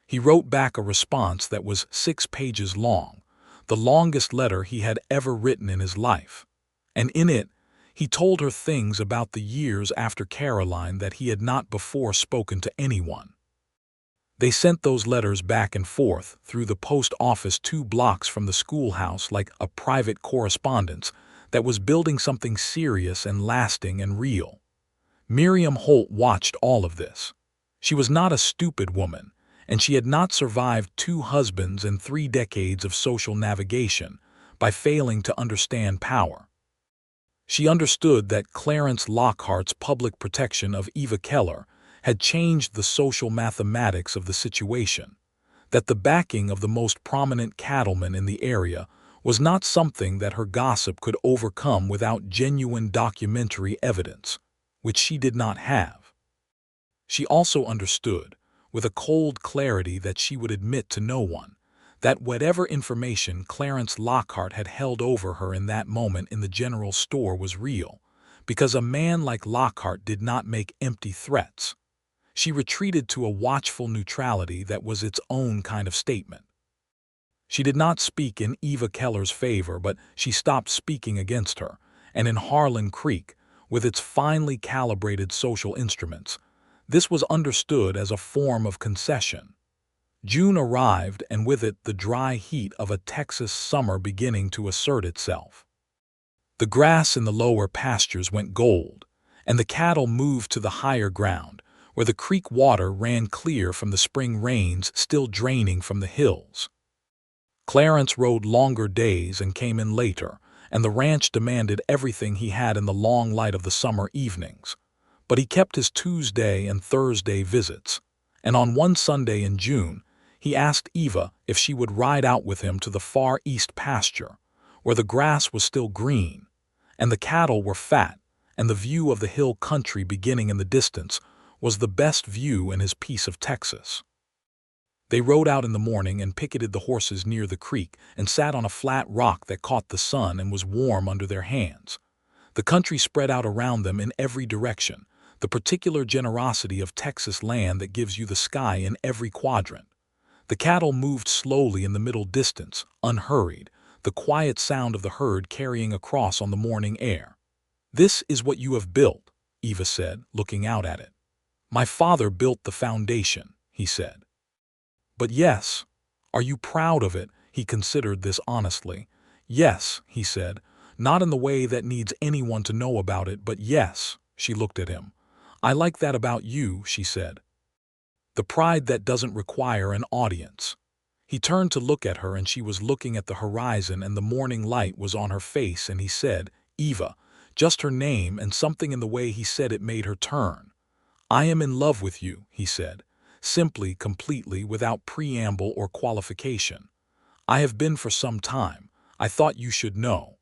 He wrote back a response that was 6 pages long, the longest letter he had ever written in his life, and in it, he told her things about the years after Caroline that he had not before spoken to anyone. They sent those letters back and forth through the post office 2 blocks from the schoolhouse like a private correspondence that was building something serious and lasting and real. Miriam Holt watched all of this. She was not a stupid woman, and she had not survived 2 husbands and 3 decades of social navigation by failing to understand power. She understood that Clarence Lockhart's public protection of Eva Keller had changed the social mathematics of the situation, that the backing of the most prominent cattleman in the area was not something that her gossip could overcome without genuine documentary evidence, which she did not have. She also understood, with a cold clarity that she would admit to no one, that whatever information Clarence Lockhart had held over her in that moment in the general store was real, because a man like Lockhart did not make empty threats. She retreated to a watchful neutrality that was its own kind of statement. She did not speak in Eva Keller's favor, but she stopped speaking against her, and in Harlan Creek, with its finely calibrated social instruments, this was understood as a form of concession. June arrived, and with it the dry heat of a Texas summer beginning to assert itself. The grass in the lower pastures went gold, and the cattle moved to the higher ground, where the creek water ran clear from the spring rains still draining from the hills. Clarence rode longer days and came in later, and the ranch demanded everything he had in the long light of the summer evenings. But he kept his Tuesday and Thursday visits, and on one Sunday in June, he asked Eva if she would ride out with him to the far east pasture, where the grass was still green, and the cattle were fat, and the view of the hill country beginning in the distance was the best view in his piece of Texas. They rode out in the morning and picketed the horses near the creek and sat on a flat rock that caught the sun and was warm under their hands. The country spread out around them in every direction, the particular generosity of Texas land that gives you the sky in every quadrant. The cattle moved slowly in the middle distance, unhurried, the quiet sound of the herd carrying across on the morning air. "This is what you have built," Eva said, looking out at it. "My father built the foundation," he said. "But yes, are you proud of it?" He considered this honestly. "Yes," he said, "not in the way that needs anyone to know about it, but yes." She looked at him. "I like that about you," she said. "The pride that doesn't require an audience." He turned to look at her and she was looking at the horizon and the morning light was on her face and he said, "Eva," just her name, and something in the way he said it made her turn. "I am in love with you," he said, simply, completely, without preamble or qualification. "I have been for some time. I thought you should know."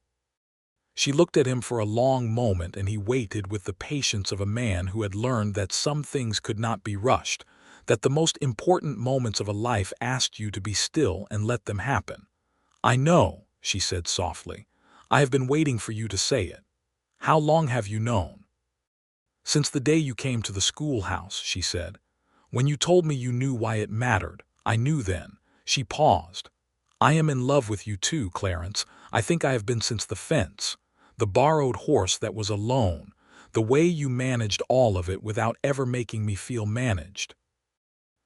She looked at him for a long moment and he waited with the patience of a man who had learned that some things could not be rushed, that the most important moments of a life asked you to be still and let them happen. "I know," she said softly. "I have been waiting for you to say it." "How long have you known?" "Since the day you came to the schoolhouse," she said. "When you told me you knew why it mattered, I knew then." She paused. "I am in love with you too, Clarence. I think I have been since the fence. The borrowed horse that was alone. The way you managed all of it without ever making me feel managed."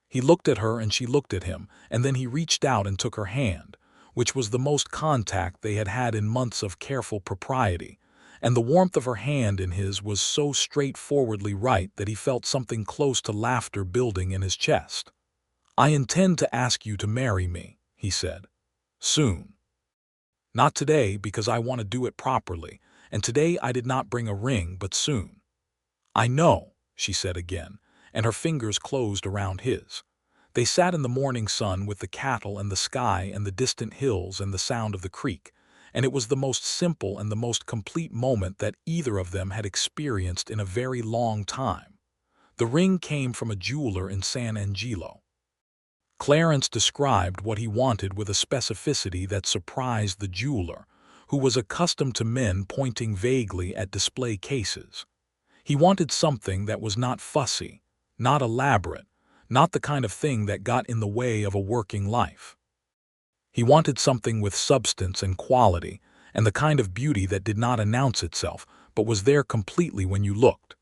He looked at her and she looked at him, and then he reached out and took her hand, which was the most contact they had had in months of careful propriety, and the warmth of her hand in his was so straightforwardly right that he felt something close to laughter building in his chest. "I intend to ask you to marry me," he said. "Soon. Not today, because I want to do it properly, and today I did not bring a ring, but soon." "I know," she said again, and her fingers closed around his. They sat in the morning sun with the cattle and the sky and the distant hills and the sound of the creek, and it was the most simple and the most complete moment that either of them had experienced in a very long time. The ring came from a jeweler in San Angelo. Clarence described what he wanted with a specificity that surprised the jeweler, who was accustomed to men pointing vaguely at display cases. He wanted something that was not fussy, not elaborate, not the kind of thing that got in the way of a working life. He wanted something with substance and quality, and the kind of beauty that did not announce itself, but was there completely when you looked.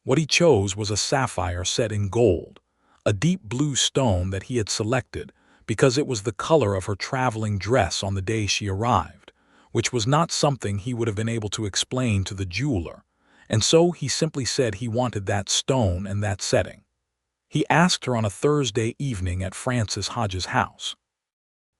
What he chose was a sapphire set in gold, a deep blue stone that he had selected because it was the color of her traveling dress on the day she arrived, which was not something he would have been able to explain to the jeweler, and so he simply said he wanted that stone and that setting. He asked her on a Thursday evening at Frances Hodges' house.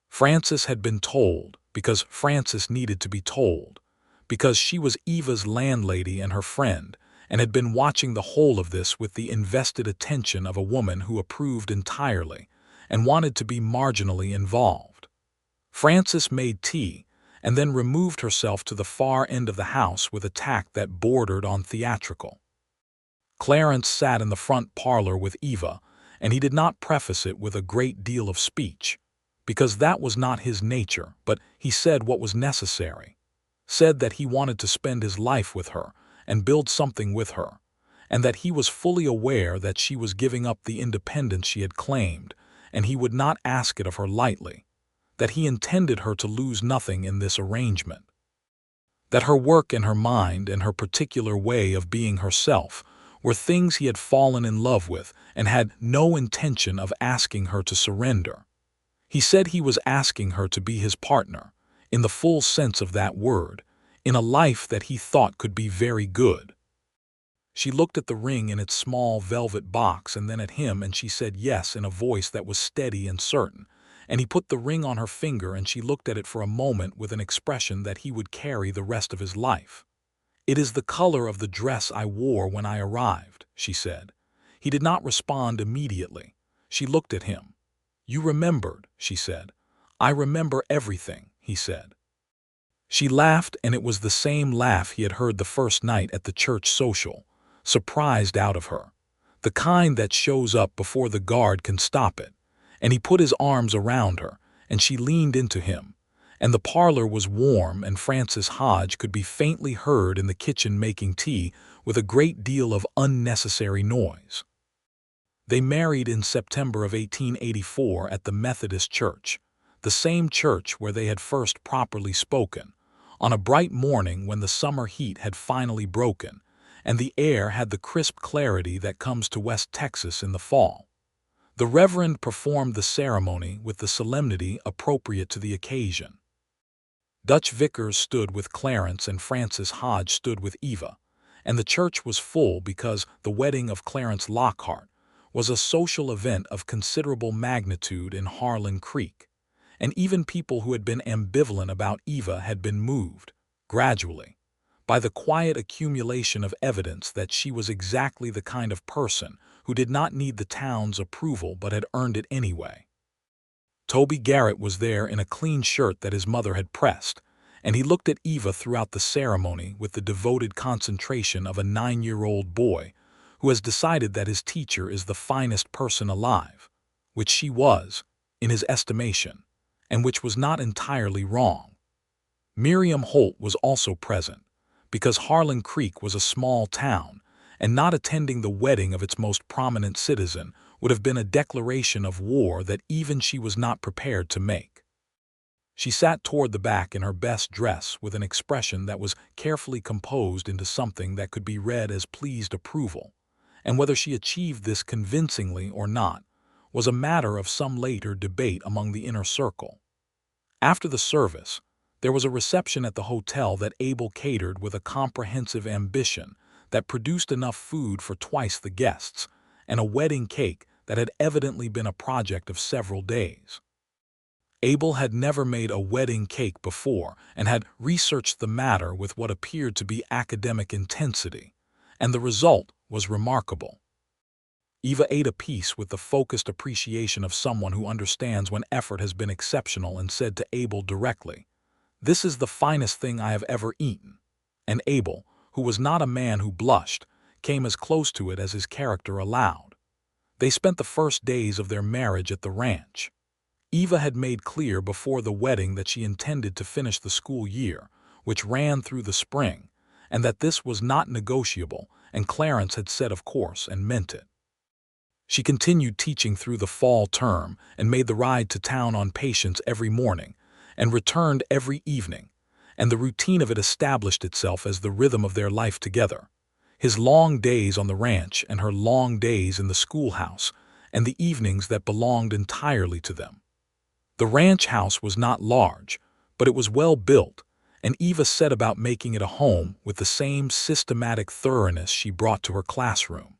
Frances had been told, because Frances needed to be told, because she was Eva's landlady and her friend, and had been watching the whole of this with the invested attention of a woman who approved entirely and wanted to be marginally involved. Frances made tea and then removed herself to the far end of the house with a tact that bordered on theatrical. Clarence sat in the front parlor with Eva, and he did not preface it with a great deal of speech, because that was not his nature, but he said what was necessary, said that he wanted to spend his life with her and build something with her, and that he was fully aware that she was giving up the independence she had claimed, and he would not ask it of her lightly, that he intended her to lose nothing in this arrangement, that her work and her mind and her particular way of being herself were things he had fallen in love with and had no intention of asking her to surrender. He said he was asking her to be his partner, in the full sense of that word, in a life that he thought could be very good. She looked at the ring in its small velvet box and then at him, and she said yes in a voice that was steady and certain, and he put the ring on her finger and she looked at it for a moment with an expression that he would carry the rest of his life. "It is the color of the dress I wore when I arrived," she said. He did not respond immediately. She looked at him. "You remembered," she said. "I remember everything," he said. She laughed, and it was the same laugh he had heard the first night at the church social, surprised out of her, the kind that shows up before the guard can stop it. And he put his arms around her, and she leaned into him, and the parlor was warm, and Frances Hodge could be faintly heard in the kitchen making tea with a great deal of unnecessary noise. They married in September of 1884 at the Methodist Church, the same church where they had first properly spoken, on a bright morning when the summer heat had finally broken, and the air had the crisp clarity that comes to West Texas in the fall. The Reverend performed the ceremony with the solemnity appropriate to the occasion. Dutch Vickers stood with Clarence and Frances Hodge stood with Eva, and the church was full because the wedding of Clarence Lockhart was a social event of considerable magnitude in Harlan Creek, and even people who had been ambivalent about Eva had been moved, gradually, by the quiet accumulation of evidence that she was exactly the kind of person who did not need the town's approval but had earned it anyway. Toby Garrett was there in a clean shirt that his mother had pressed, and he looked at Eva throughout the ceremony with the devoted concentration of a 9-year-old boy who has decided that his teacher is the finest person alive, which she was, in his estimation, and which was not entirely wrong. Miriam Holt was also present, because Harlan Creek was a small town, and not attending the wedding of its most prominent citizen would have been a declaration of war that even she was not prepared to make. She sat toward the back in her best dress with an expression that was carefully composed into something that could be read as pleased approval, and whether she achieved this convincingly or not was a matter of some later debate among the inner circle. After the service, there was a reception at the hotel that Abel catered with a comprehensive ambition that produced enough food for twice the guests, and a wedding cake that had evidently been a project of several days. Abel had never made a wedding cake before and had researched the matter with what appeared to be academic intensity, and the result was remarkable. Eva ate a piece with the focused appreciation of someone who understands when effort has been exceptional and said to Abel directly, "This is the finest thing I have ever eaten." And Abel, who was not a man who blushed, came as close to it as his character allowed. They spent the first days of their marriage at the ranch. Eva had made clear before the wedding that she intended to finish the school year, which ran through the spring, and that this was not negotiable, and Clarence had said of course and meant it. She continued teaching through the fall term and made the ride to town on patience every morning and returned every evening, and the routine of it established itself as the rhythm of their life together. His long days on the ranch and her long days in the schoolhouse, and the evenings that belonged entirely to them. The ranch house was not large, but it was well built, and Eva set about making it a home with the same systematic thoroughness she brought to her classroom.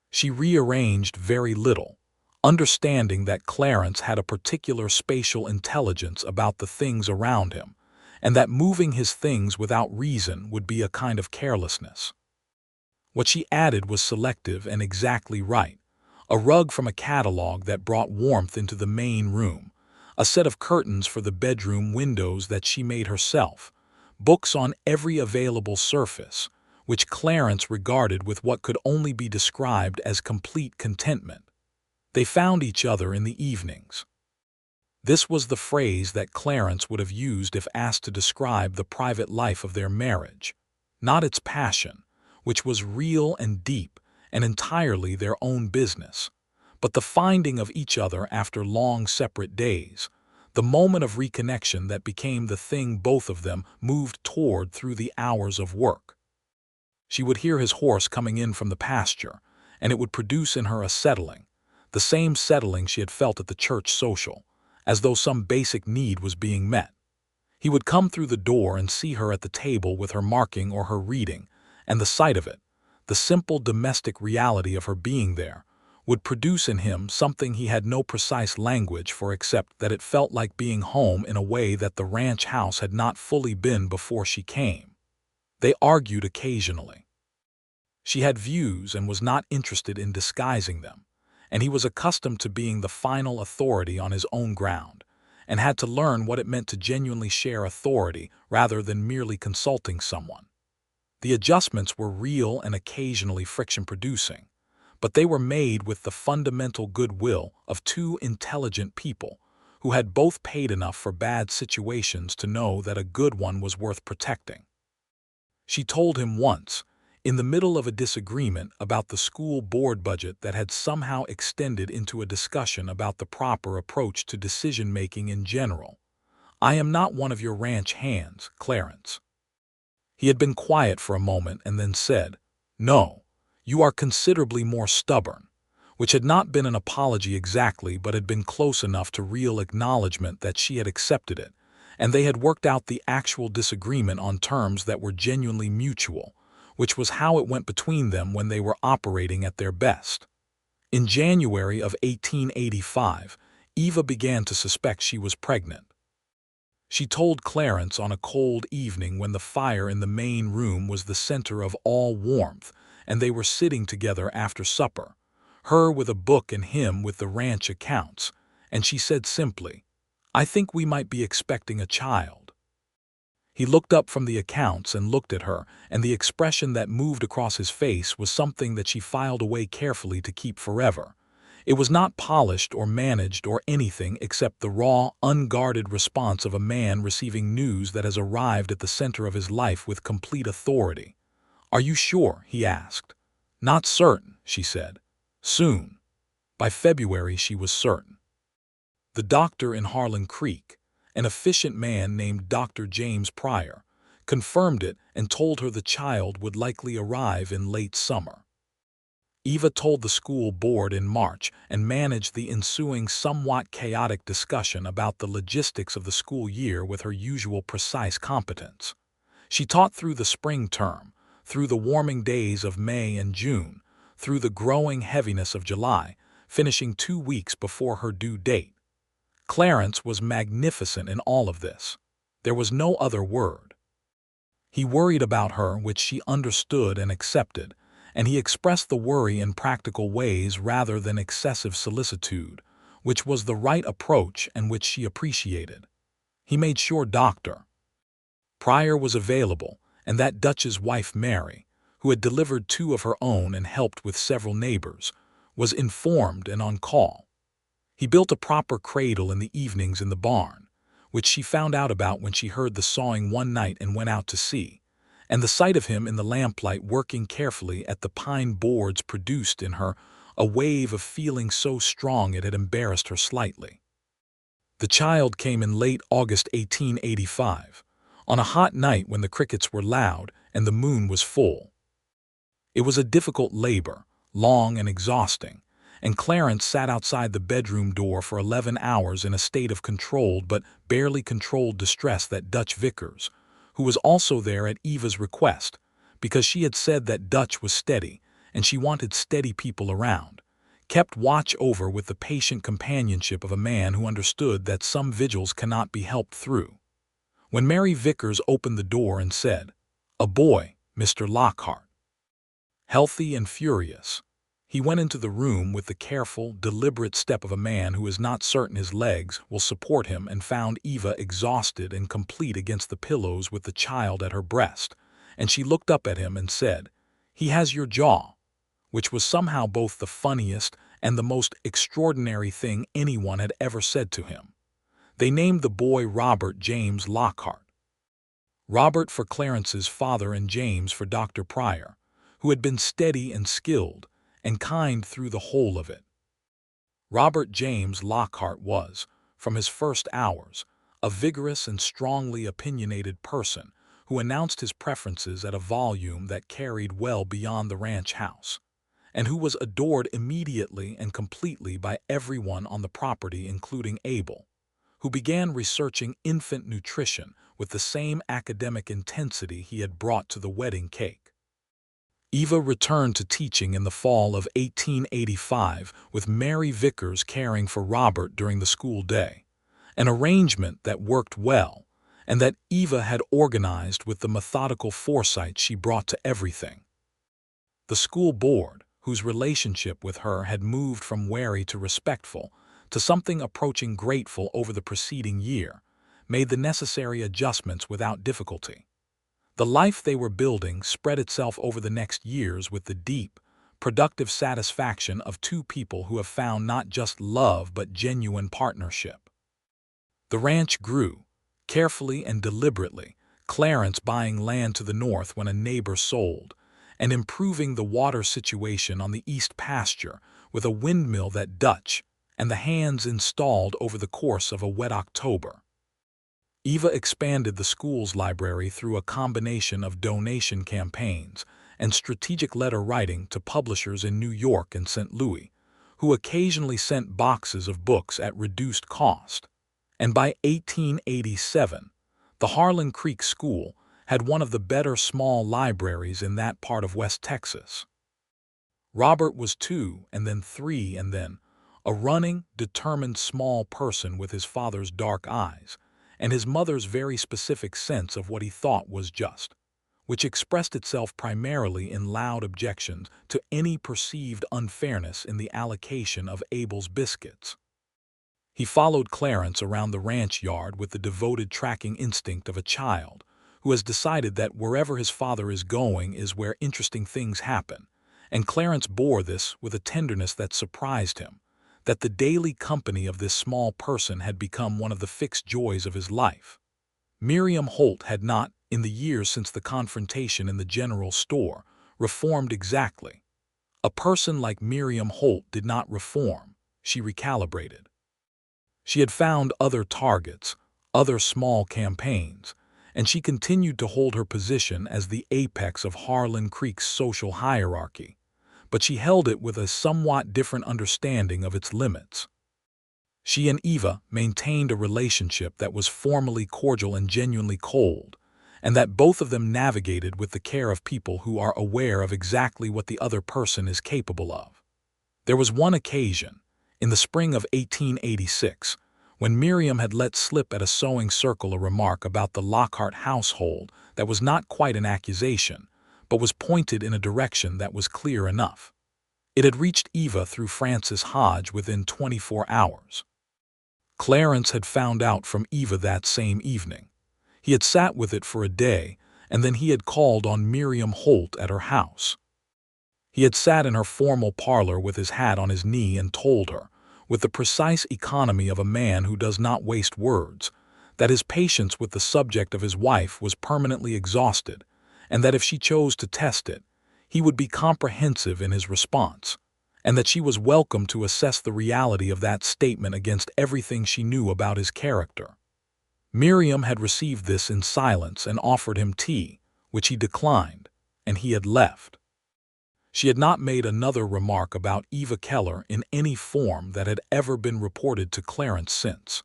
She rearranged very little, understanding that Clarence had a particular spatial intelligence about the things around him, and that moving his things without reason would be a kind of carelessness. What she added was selective and exactly right: a rug from a catalog that brought warmth into the main room, a set of curtains for the bedroom windows that she made herself, books on every available surface, which Clarence regarded with what could only be described as complete contentment. They found each other in the evenings. This was the phrase that Clarence would have used if asked to describe the private life of their marriage, not its passion, which was real and deep and entirely their own business, but the finding of each other after long separate days, the moment of reconnection that became the thing both of them moved toward through the hours of work. She would hear his horse coming in from the pasture, and it would produce in her a settling, the same settling she had felt at the church social, as though some basic need was being met. He would come through the door and see her at the table with her marking or her reading, and the sight of it, the simple domestic reality of her being there, would produce in him something he had no precise language for except that it felt like being home in a way that the ranch house had not fully been before she came. They argued occasionally. She had views and was not interested in disguising them, and he was accustomed to being the final authority on his own ground, and had to learn what it meant to genuinely share authority rather than merely consulting someone. The adjustments were real and occasionally friction-producing, but they were made with the fundamental goodwill of two intelligent people who had both paid enough for bad situations to know that a good one was worth protecting. She told him once, in the middle of a disagreement about the school board budget that had somehow extended into a discussion about the proper approach to decision-making in general, "I am not one of your ranch hands, Clarence." He had been quiet for a moment and then said, "No, you are considerably more stubborn," which had not been an apology exactly but had been close enough to real acknowledgement that she had accepted it, and they had worked out the actual disagreement on terms that were genuinely mutual, which was how it went between them when they were operating at their best. In January of 1885, Eva began to suspect she was pregnant. She told Clarence on a cold evening when the fire in the main room was the center of all warmth and they were sitting together after supper, her with a book and him with the ranch accounts, and she said simply, "I think we might be expecting a child." He looked up from the accounts and looked at her, and the expression that moved across his face was something that she filed away carefully to keep forever. It was not polished or managed or anything except the raw, unguarded response of a man receiving news that has arrived at the center of his life with complete authority. "Are you sure?" he asked. "Not certain," she said. "Soon." By February she was certain. The doctor in Harlan Creek, an efficient man named Dr. James Pryor, confirmed it and told her the child would likely arrive in late summer. Eva told the school board in March and managed the ensuing somewhat chaotic discussion about the logistics of the school year with her usual precise competence. She taught through the spring term, through the warming days of May and June, through the growing heaviness of July, finishing 2 weeks before her due date. Clarence was magnificent in all of this. There was no other word. He worried about her, which she understood and accepted, and he expressed the worry in practical ways rather than excessive solicitude, which was the right approach and which she appreciated. He made sure Dr. Pryor was available, and that Dutch's wife Mary, who had delivered 2 of her own and helped with several neighbors, was informed and on call. He built a proper cradle in the evenings in the barn, which she found out about when she heard the sawing one night and went out to see, and the sight of him in the lamplight working carefully at the pine boards produced in her a wave of feeling so strong it had embarrassed her slightly. The child came in late August 1885, on a hot night when the crickets were loud and the moon was full. It was a difficult labor, long and exhausting, and Clarence sat outside the bedroom door for 11 hours in a state of controlled but barely controlled distress that Dutch Vickers, who was also there at Eva's request, because she had said that Dutch was steady and she wanted steady people around, kept watch over with the patient companionship of a man who understood that some vigils cannot be helped through. When Mary Vickers opened the door and said, "A boy, Mr. Lockhart." Healthy and furious, he went into the room with the careful, deliberate step of a man who is not certain his legs will support him and found Eva exhausted and complete against the pillows with the child at her breast, and she looked up at him and said, "He has your jaw," which was somehow both the funniest and the most extraordinary thing anyone had ever said to him. They named the boy Robert James Lockhart. Robert for Clarence's father and James for Dr. Pryor, who had been steady and skilled and kind through the whole of it. Robert James Lockhart was, from his first hours, a vigorous and strongly opinionated person who announced his preferences at a volume that carried well beyond the ranch house, and who was adored immediately and completely by everyone on the property including Abel, who began researching infant nutrition with the same academic intensity he had brought to the wedding cake. Eva returned to teaching in the fall of 1885 with Mary Vickers caring for Robert during the school day, an arrangement that worked well and that Eva had organized with the methodical foresight she brought to everything. The school board, whose relationship with her had moved from wary to respectful, to something approaching grateful over the preceding year, made the necessary adjustments without difficulty. The life they were building spread itself over the next years with the deep, productive satisfaction of two people who have found not just love but genuine partnership. The ranch grew, carefully and deliberately, Clarence buying land to the north when a neighbor sold, and improving the water situation on the east pasture with a windmill that Dutch and the hands installed over the course of a wet October. Eva expanded the school's library through a combination of donation campaigns and strategic letter writing to publishers in New York and St. Louis, who occasionally sent boxes of books at reduced cost. And by 1887, the Harlan Creek School had one of the better small libraries in that part of West Texas. Robert was 2 and then 3 and then a running, determined small person with his father's dark eyes and his mother's very specific sense of what he thought was just, which expressed itself primarily in loud objections to any perceived unfairness in the allocation of Abel's biscuits. He followed Clarence around the ranch yard with the devoted tracking instinct of a child who has decided that wherever his father is going is where interesting things happen, and Clarence bore this with a tenderness that surprised him, that the daily company of this small person had become one of the fixed joys of his life. Miriam Holt had not, in the years since the confrontation in the general store, reformed exactly. A person like Miriam Holt did not reform, she recalibrated. She had found other targets, other small campaigns, and she continued to hold her position as the apex of Harlan Creek's social hierarchy, but she held it with a somewhat different understanding of its limits. She and Eva maintained a relationship that was formally cordial and genuinely cold, and that both of them navigated with the care of people who are aware of exactly what the other person is capable of. There was one occasion, in the spring of 1886, when Miriam had let slip at a sewing circle a remark about the Lockhart household that was not quite an accusation, but was pointed in a direction that was clear enough. It had reached Eva through Francis Hodge within 24 hours. Clarence had found out from Eva that same evening. He had sat with it for a day, and then he had called on Miriam Holt at her house. He had sat in her formal parlor with his hat on his knee and told her, with the precise economy of a man who does not waste words, that his patience with the subject of his wife was permanently exhausted, and that if she chose to test it, he would be comprehensive in his response, and that she was welcome to assess the reality of that statement against everything she knew about his character. Miriam had received this in silence and offered him tea, which he declined, and he had left. She had not made another remark about Eva Keller in any form that had ever been reported to Clarence since.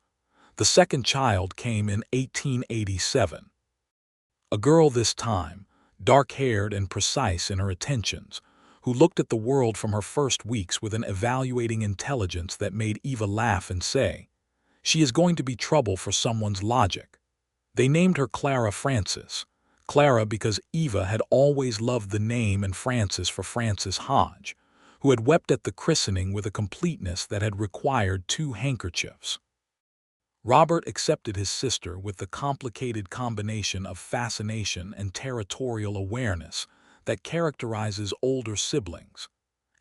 The second child came in 1887. A girl this time, dark-haired and precise in her attentions, who looked at the world from her first weeks with an evaluating intelligence that made Eva laugh and say, "She is going to be trouble for someone's logic." They named her Clara Frances. Clara because Eva had always loved the name and Frances for Francis Hodge, who had wept at the christening with a completeness that had required 2 handkerchiefs. Robert accepted his sister with the complicated combination of fascination and territorial awareness that characterizes older siblings,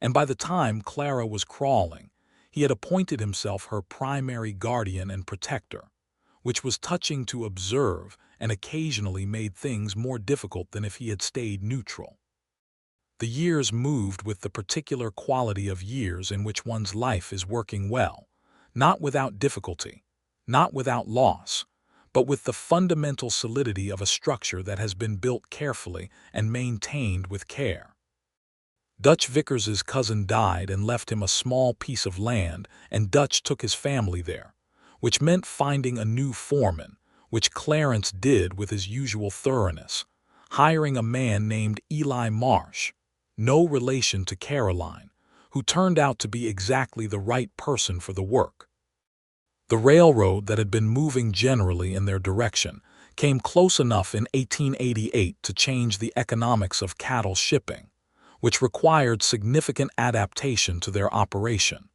and by the time Clara was crawling, he had appointed himself her primary guardian and protector, which was touching to observe and occasionally made things more difficult than if he had stayed neutral. The years moved with the particular quality of years in which one's life is working well, not without difficulty, not without loss, but with the fundamental solidity of a structure that has been built carefully and maintained with care. Dutch Vickers's cousin died and left him a small piece of land, and Dutch took his family there, which meant finding a new foreman, which Clarence did with his usual thoroughness, hiring a man named Eli Marsh, no relation to Caroline, who turned out to be exactly the right person for the work. The railroad that had been moving generally in their direction came close enough in 1888 to change the economics of cattle shipping, which required significant adaptation to their operation,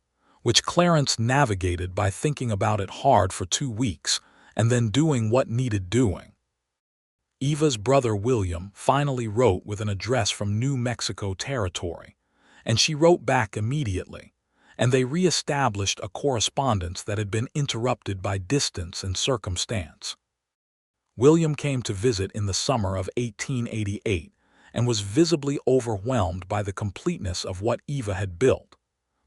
which Clarence navigated by thinking about it hard for 2 weeks and then doing what needed doing. Eva's brother William finally wrote with an address from New Mexico Territory, and she wrote back immediately, and they re-established a correspondence that had been interrupted by distance and circumstance. William came to visit in the summer of 1888 and was visibly overwhelmed by the completeness of what Eva had built,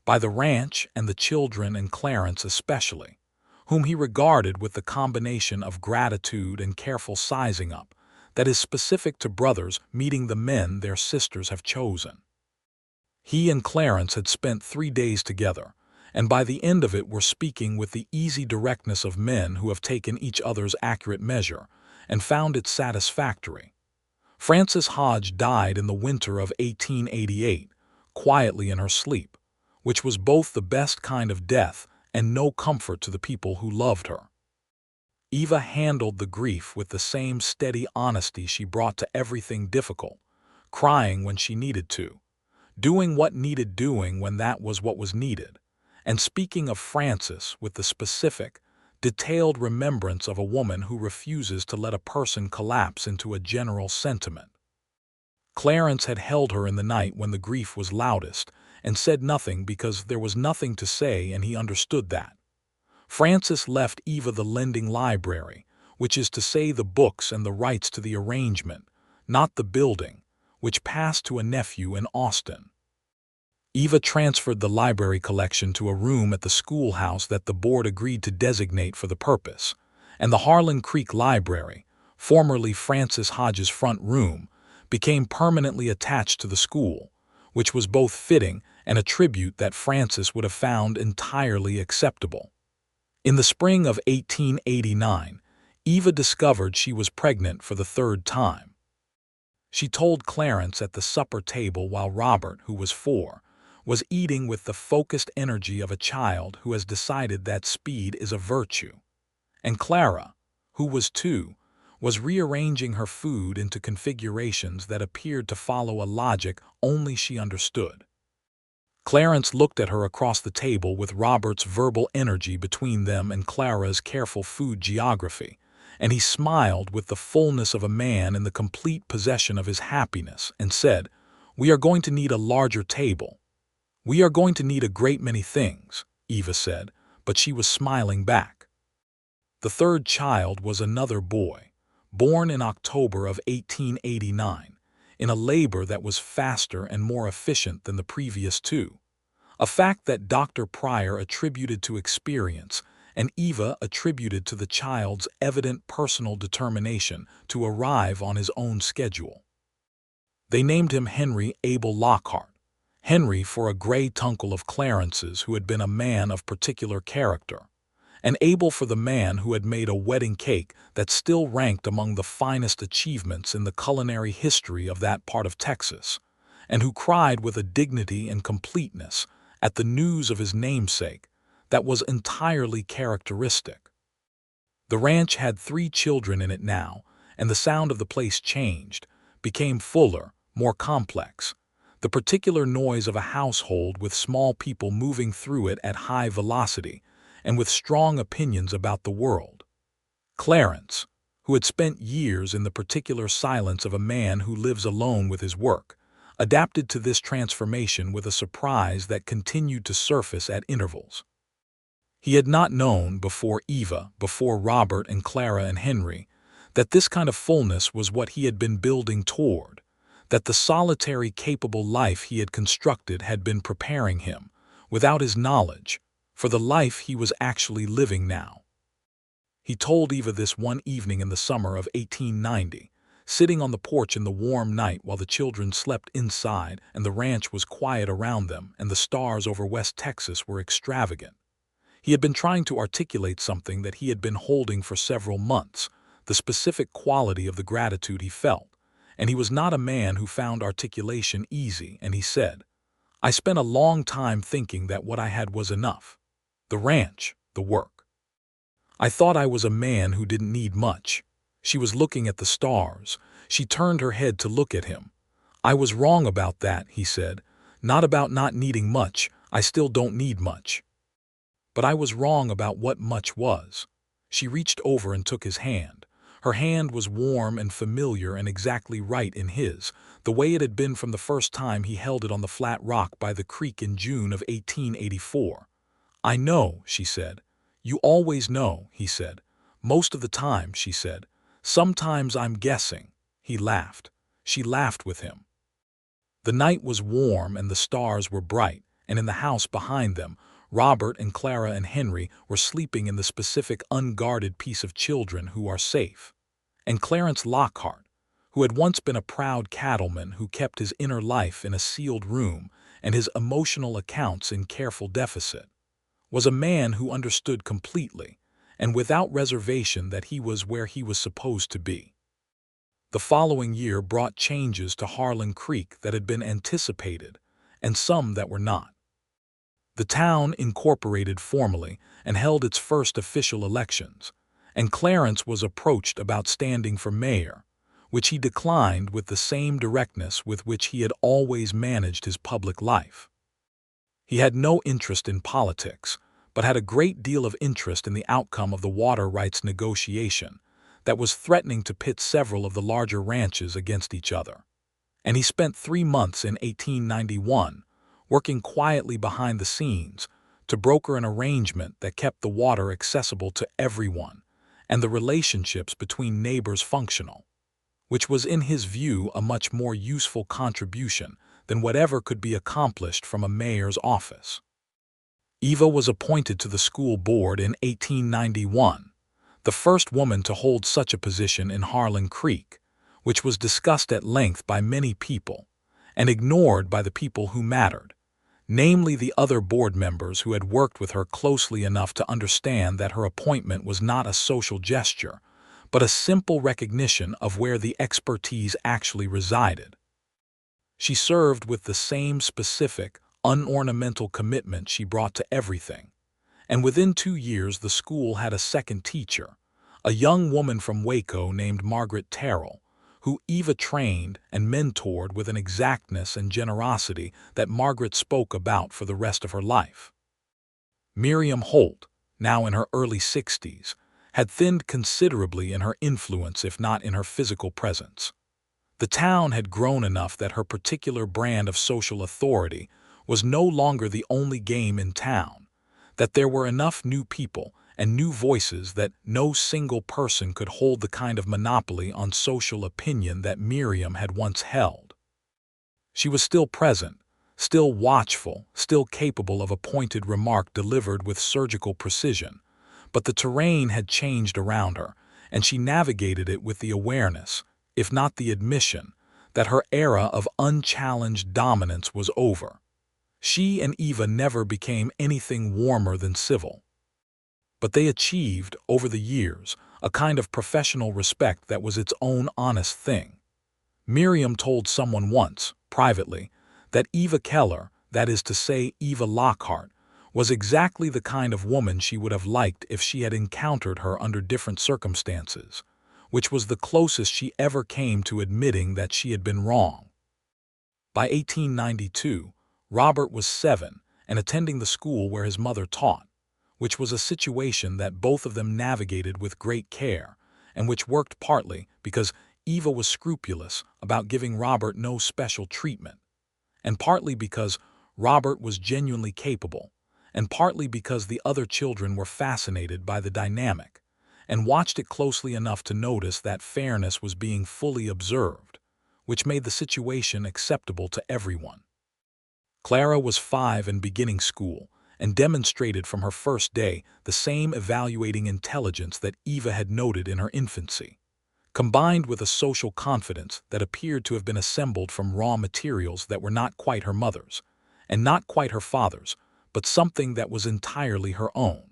by the ranch and the children and Clarence especially, whom he regarded with the combination of gratitude and careful sizing up that is specific to brothers meeting the men their sisters have chosen. He and Clarence had spent 3 days together, and by the end of it were speaking with the easy directness of men who have taken each other's accurate measure and found it satisfactory. Frances Hodge died in the winter of 1888, quietly in her sleep, which was both the best kind of death and no comfort to the people who loved her. Eva handled the grief with the same steady honesty she brought to everything difficult, crying when she needed to, doing what needed doing when that was what was needed, and speaking of Frances with the specific, detailed remembrance of a woman who refuses to let a person collapse into a general sentiment. Clarence had held her in the night when the grief was loudest and said nothing because there was nothing to say, and he understood that. Frances left Eva the lending library, which is to say the books and the rights to the arrangement, not the building, which passed to a nephew in Austin. Eva transferred the library collection to a room at the schoolhouse that the board agreed to designate for the purpose, and the Harlan Creek Library, formerly Frances Hodge's front room, became permanently attached to the school, which was both fitting and a tribute that Frances would have found entirely acceptable. In the spring of 1889, Eva discovered she was pregnant for the 3rd time. She told Clarence at the supper table while Robert, who was 4, was eating with the focused energy of a child who has decided that speed is a virtue, and Clara, who was 2, was rearranging her food into configurations that appeared to follow a logic only she understood. Clarence looked at her across the table with Robert's verbal energy between them and Clara's careful food geography, and he smiled with the fullness of a man in the complete possession of his happiness and said, "We are going to need a larger table." "We are going to need a great many things," Eva said, but she was smiling back. The 3rd child was another boy, born in October of 1889, in a labor that was faster and more efficient than the previous 2, a fact that Dr. Pryor attributed to experience and Eva attributed to the child's evident personal determination to arrive on his own schedule. They named him Henry Abel Lockhart, Henry for a gray uncle of Clarence's who had been a man of particular character, and Abel for the man who had made a wedding cake that still ranked among the finest achievements in the culinary history of that part of Texas, and who cried with a dignity and completeness at the news of his namesake that was entirely characteristic. The ranch had 3 children in it now, and the sound of the place changed, became fuller, more complex, the particular noise of a household with small people moving through it at high velocity and with strong opinions about the world. Clarence, who had spent years in the particular silence of a man who lives alone with his work, adapted to this transformation with a surprise that continued to surface at intervals. He had not known before Eva, before Robert and Clara and Henry, that this kind of fullness was what he had been building toward, that the solitary, capable life he had constructed had been preparing him, without his knowledge, for the life he was actually living now. He told Eva this one evening in the summer of 1890, sitting on the porch in the warm night while the children slept inside and the ranch was quiet around them and the stars over West Texas were extravagant. He had been trying to articulate something that he had been holding for several months, the specific quality of the gratitude he felt, and he was not a man who found articulation easy, and he said, "I spent a long time thinking that what I had was enough. The ranch, the work. I thought I was a man who didn't need much." She was looking at the stars. She turned her head to look at him. "I was wrong about that," he said. "Not about not needing much. I still don't need much. but I was wrong about what much was." She reached over and took his hand. Her hand was warm and familiar and exactly right in his, the way it had been from the first time he held it on the flat rock by the creek in June of 1884. "I know," she said. "You always know," he said. "Most of the time," she said. "Sometimes I'm guessing." He laughed. She laughed with him. The night was warm and the stars were bright, and in the house behind them, Robert and Clara and Henry were sleeping in the specific unguarded piece of children who are safe. And Clarence Lockhart, who had once been a proud cattleman who kept his inner life in a sealed room and his emotional accounts in careful deficit, was a man who understood completely and without reservation that he was where he was supposed to be. The following year brought changes to Harlan Creek that had been anticipated, and some that were not. The town incorporated formally and held its first official elections, and Clarence was approached about standing for mayor, which he declined with the same directness with which he had always managed his public life. He had no interest in politics, but had a great deal of interest in the outcome of the water rights negotiation that was threatening to pit several of the larger ranches against each other. And he spent 3 months in 1891 working quietly behind the scenes to broker an arrangement that kept the water accessible to everyone and the relationships between neighbors functional, which was in his view a much more useful contribution than whatever could be accomplished from a mayor's office. Eva was appointed to the school board in 1891, the first woman to hold such a position in Harlan Creek, which was discussed at length by many people and ignored by the people who mattered, namely the other board members who had worked with her closely enough to understand that her appointment was not a social gesture, but a simple recognition of where the expertise actually resided. She served with the same specific, unornamental commitment she brought to everything, and within 2 years the school had a second teacher, a young woman from Waco named Margaret Terrell, who Eva trained and mentored with an exactness and generosity that Margaret spoke about for the rest of her life. Miriam Holt, now in her early 60s, had thinned considerably in her influence if not in her physical presence. The town had grown enough that her particular brand of social authority was no longer the only game in town, that there were enough new people and new voices that no single person could hold the kind of monopoly on social opinion that Miriam had once held. She was still present, still watchful, still capable of a pointed remark delivered with surgical precision, but the terrain had changed around her, and she navigated it with the awareness, if not the admission, that her era of unchallenged dominance was over. She and Eva never became anything warmer than civil. But they achieved, over the years, a kind of professional respect that was its own honest thing. Miriam told someone once, privately, that Eva Keller, that is to say Eva Lockhart, was exactly the kind of woman she would have liked if she had encountered her under different circumstances, which was the closest she ever came to admitting that she had been wrong. By 1892, Robert was 7 and attending the school where his mother taught, which was a situation that both of them navigated with great care, and which worked partly because Eva was scrupulous about giving Robert no special treatment, and partly because Robert was genuinely capable, and partly because the other children were fascinated by the dynamic, and watched it closely enough to notice that fairness was being fully observed, which made the situation acceptable to everyone. Clara was 5 and beginning school, and demonstrated from her first day the same evaluating intelligence that Eva had noted in her infancy, combined with a social confidence that appeared to have been assembled from raw materials that were not quite her mother's, and not quite her father's, but something that was entirely her own.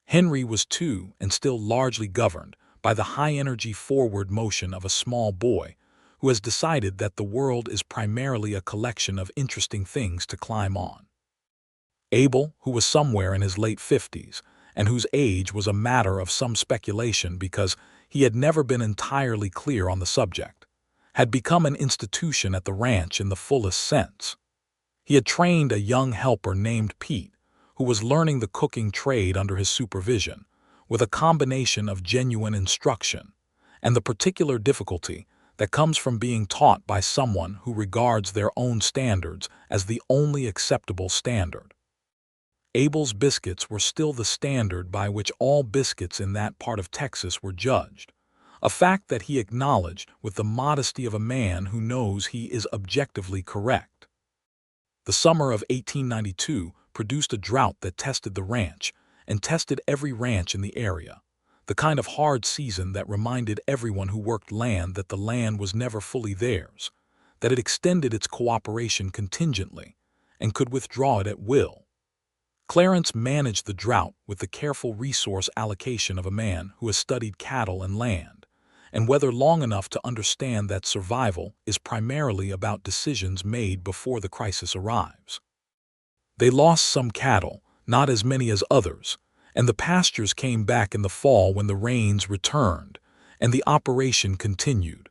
Henry was 2 and still largely governed by the high-energy forward motion of a small boy who has decided that the world is primarily a collection of interesting things to climb on. Abel, who was somewhere in his late 50s, and whose age was a matter of some speculation because he had never been entirely clear on the subject, had become an institution at the ranch in the fullest sense. He had trained a young helper named Pete, who was learning the cooking trade under his supervision, with a combination of genuine instruction and the particular difficulty that comes from being taught by someone who regards their own standards as the only acceptable standard. Abel's biscuits were still the standard by which all biscuits in that part of Texas were judged, a fact that he acknowledged with the modesty of a man who knows he is objectively correct. The summer of 1892 produced a drought that tested the ranch and tested every ranch in the area, the kind of hard season that reminded everyone who worked land that the land was never fully theirs, that it extended its cooperation contingently and could withdraw it at will. Clarence managed the drought with the careful resource allocation of a man who has studied cattle and land, and weather long enough to understand that survival is primarily about decisions made before the crisis arrives. They lost some cattle, not as many as others, and the pastures came back in the fall when the rains returned, and the operation continued.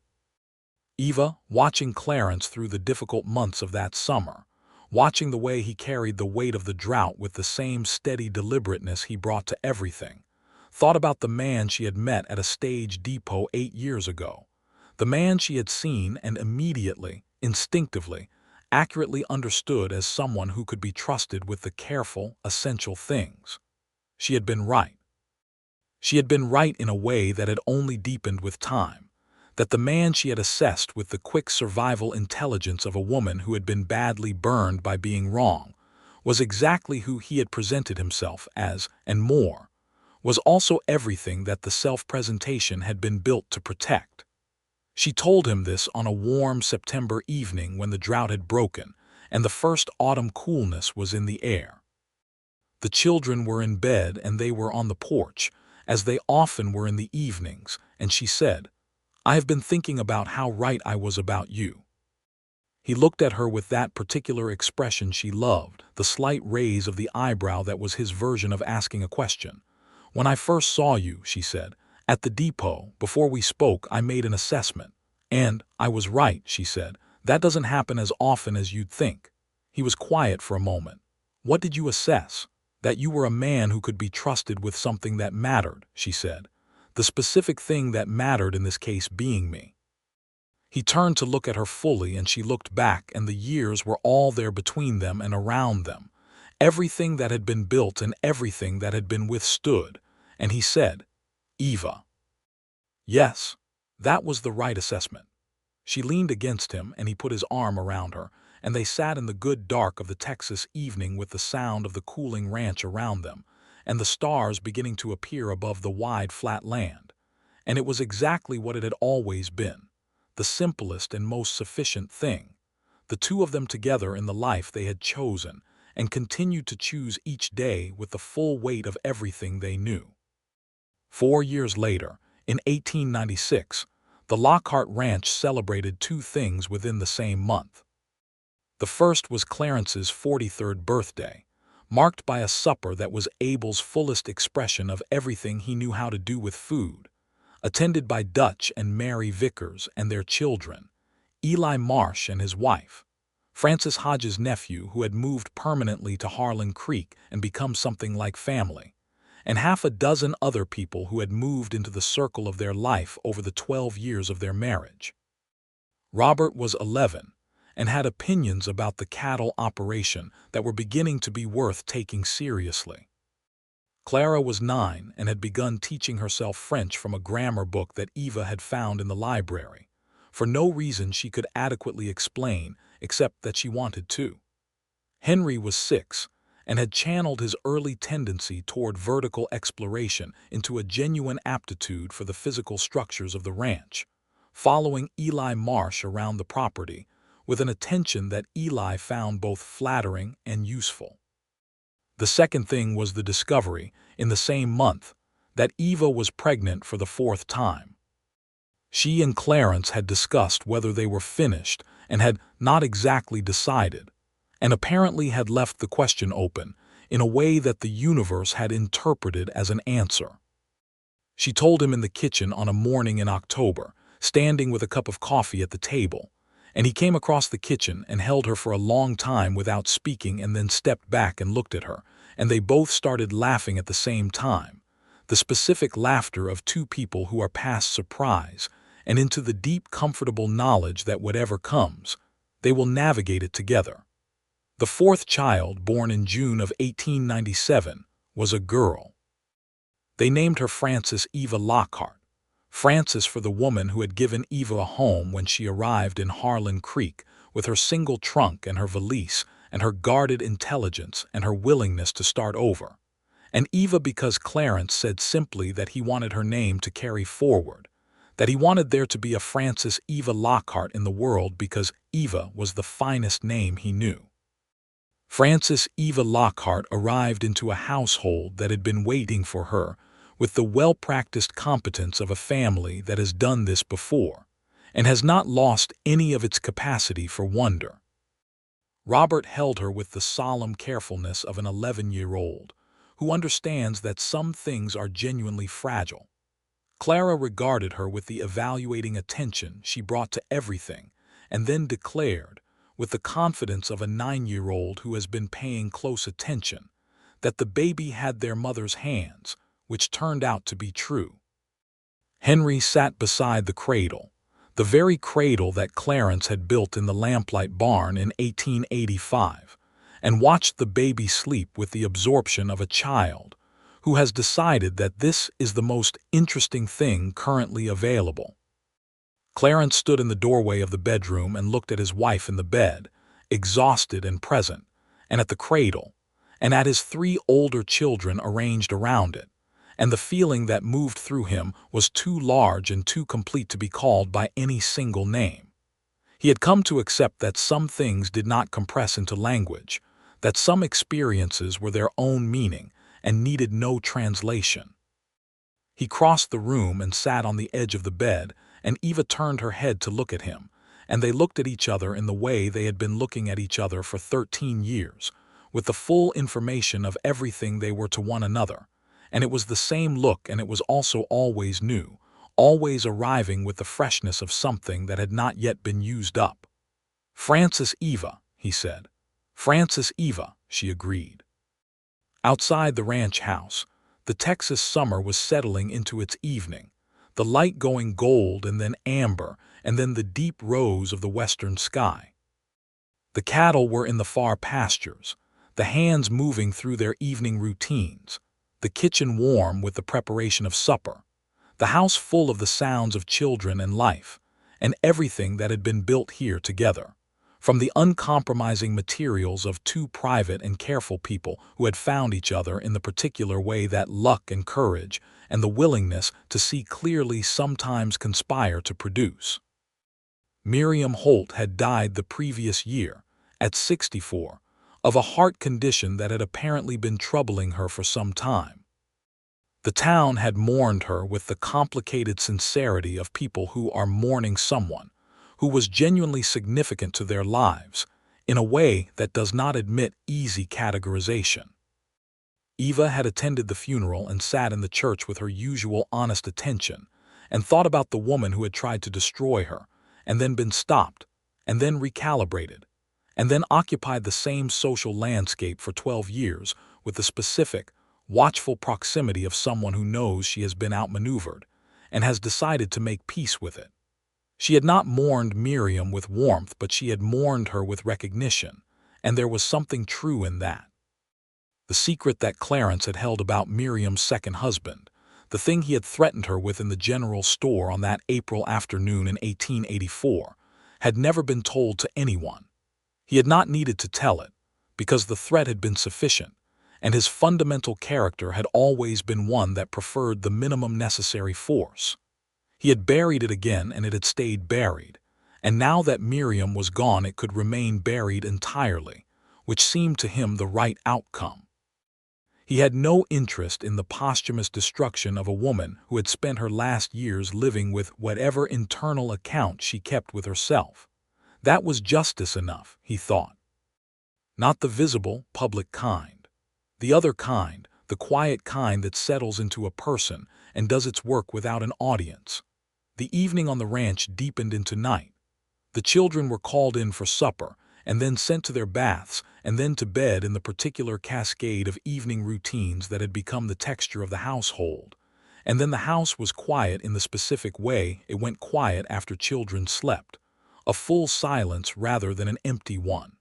Eva, watching Clarence through the difficult months of that summer, watching the way he carried the weight of the drought with the same steady deliberateness he brought to everything, thought about the man she had met at a stage depot 8 years ago, the man she had seen and immediately, instinctively, accurately understood as someone who could be trusted with the careful, essential things. She had been right. She had been right in a way that had only deepened with time, that the man she had assessed with the quick survival intelligence of a woman who had been badly burned by being wrong was exactly who he had presented himself as, and more, was also everything that the self-presentation had been built to protect. She told him this on a warm September evening when the drought had broken and the first autumn coolness was in the air. The children were in bed and they were on the porch, as they often were in the evenings, and she said, "I have been thinking about how right I was about you." He looked at her with that particular expression she loved, the slight raise of the eyebrow that was his version of asking a question. "When I first saw you," she said, "at the depot, before we spoke, I made an assessment. And I was right," she said. "That doesn't happen as often as you'd think." He was quiet for a moment. "What did you assess?" "That you were a man who could be trusted with something that mattered," she said. "The specific thing that mattered in this case being me." He turned to look at her fully and she looked back, and the years were all there between them and around them, everything that had been built and everything that had been withstood, and he said, "Eva." Yes, that was the right assessment. She leaned against him and he put his arm around her, and they sat in the good dark of the Texas evening with the sound of the cooling ranch around them, and the stars beginning to appear above the wide flat land. And it was exactly what it had always been, the simplest and most sufficient thing, the two of them together in the life they had chosen and continued to choose each day with the full weight of everything they knew. 4 years later, in 1896, the Lockhart Ranch celebrated 2 things within the same month. The first was Clarence's 43rd birthday, marked by a supper that was Abel's fullest expression of everything he knew how to do with food, attended by Dutch and Mary Vickers and their children, Eli Marsh and his wife, Francis Hodges' nephew who had moved permanently to Harlan Creek and become something like family, and half a dozen other people who had moved into the circle of their life over the 12 years of their marriage. Robert was 11 and had opinions about the cattle operation that were beginning to be worth taking seriously. Clara was 9 and had begun teaching herself French from a grammar book that Eva had found in the library, for no reason she could adequately explain except that she wanted to. Henry was 6 and had channeled his early tendency toward vertical exploration into a genuine aptitude for the physical structures of the ranch, following Eli Marsh around the property with an attention that Eli found both flattering and useful. The second thing was the discovery, in the same month, that Eva was pregnant for the 4th time. She and Clarence had discussed whether they were finished and had not exactly decided, and apparently had left the question open in a way that the universe had interpreted as an answer. She told him in the kitchen on a morning in October, standing with a cup of coffee at the table, and he came across the kitchen and held her for a long time without speaking and then stepped back and looked at her, and they both started laughing at the same time, the specific laughter of two people who are past surprise and into the deep, comfortable knowledge that whatever comes, they will navigate it together. The fourth child, born in June of 1897, was a girl. They named her Frances Eva Lockhart, Frances for the woman who had given Eva a home when she arrived in Harlan Creek with her single trunk and her valise and her guarded intelligence and her willingness to start over. And Eva because Clarence said simply that he wanted her name to carry forward, that he wanted there to be a Frances Eva Lockhart in the world because Eva was the finest name he knew. Frances Eva Lockhart arrived into a household that had been waiting for her with the well-practiced competence of a family that has done this before and has not lost any of its capacity for wonder. Robert held her with the solemn carefulness of an 11-year-old who understands that some things are genuinely fragile. Clara regarded her with the evaluating attention she brought to everything and then declared, with the confidence of a 9-year-old who has been paying close attention, that the baby had their mother's hands, which turned out to be true. Henry sat beside the cradle, the very cradle that Clarence had built in the Lamplight barn in 1885, and watched the baby sleep with the absorption of a child who has decided that this is the most interesting thing currently available. Clarence stood in the doorway of the bedroom and looked at his wife in the bed, exhausted and present, and at the cradle, and at his 3 older children arranged around it, and the feeling that moved through him was too large and too complete to be called by any single name. He had come to accept that some things did not compress into language, that some experiences were their own meaning and needed no translation. He crossed the room and sat on the edge of the bed, and Eva turned her head to look at him, and they looked at each other in the way they had been looking at each other for 13 years, with the full information of everything they were to one another, and it was the same look and it was also always new, always arriving with the freshness of something that had not yet been used up. "Frances Eva," he said. "Frances Eva," she agreed. Outside the ranch house, the Texas summer was settling into its evening, the light going gold and then amber and then the deep rose of the western sky. The cattle were in the far pastures, the hands moving through their evening routines, the kitchen warm with the preparation of supper, the house full of the sounds of children and life, and everything that had been built here together, from the uncompromising materials of 2 private and careful people who had found each other in the particular way that luck and courage and the willingness to see clearly sometimes conspire to produce. Miriam Holt had died the previous year, at 64, of a heart condition that had apparently been troubling her for some time. The town had mourned her with the complicated sincerity of people who are mourning someone who was genuinely significant to their lives, in a way that does not admit easy categorization. Eva had attended the funeral and sat in the church with her usual honest attention, and thought about the woman who had tried to destroy her, and then been stopped, and then recalibrated, and then occupied the same social landscape for 12 years with the specific, watchful proximity of someone who knows she has been outmaneuvered and has decided to make peace with it. She had not mourned Miriam with warmth, but she had mourned her with recognition, and there was something true in that. The secret that Clarence had held about Miriam's second husband, the thing he had threatened her with in the general store on that April afternoon in 1884, had never been told to anyone. He had not needed to tell it, because the threat had been sufficient, and his fundamental character had always been one that preferred the minimum necessary force. He had buried it again, and it had stayed buried, and now that Miriam was gone it could remain buried entirely, which seemed to him the right outcome. He had no interest in the posthumous destruction of a woman who had spent her last years living with whatever internal account she kept with herself. That was justice enough, he thought. Not the visible, public kind. The other kind, the quiet kind that settles into a person and does its work without an audience. The evening on the ranch deepened into night. The children were called in for supper, and then sent to their baths, and then to bed in the particular cascade of evening routines that had become the texture of the household. And then the house was quiet in the specific way it went quiet after children slept, a full silence rather than an empty one.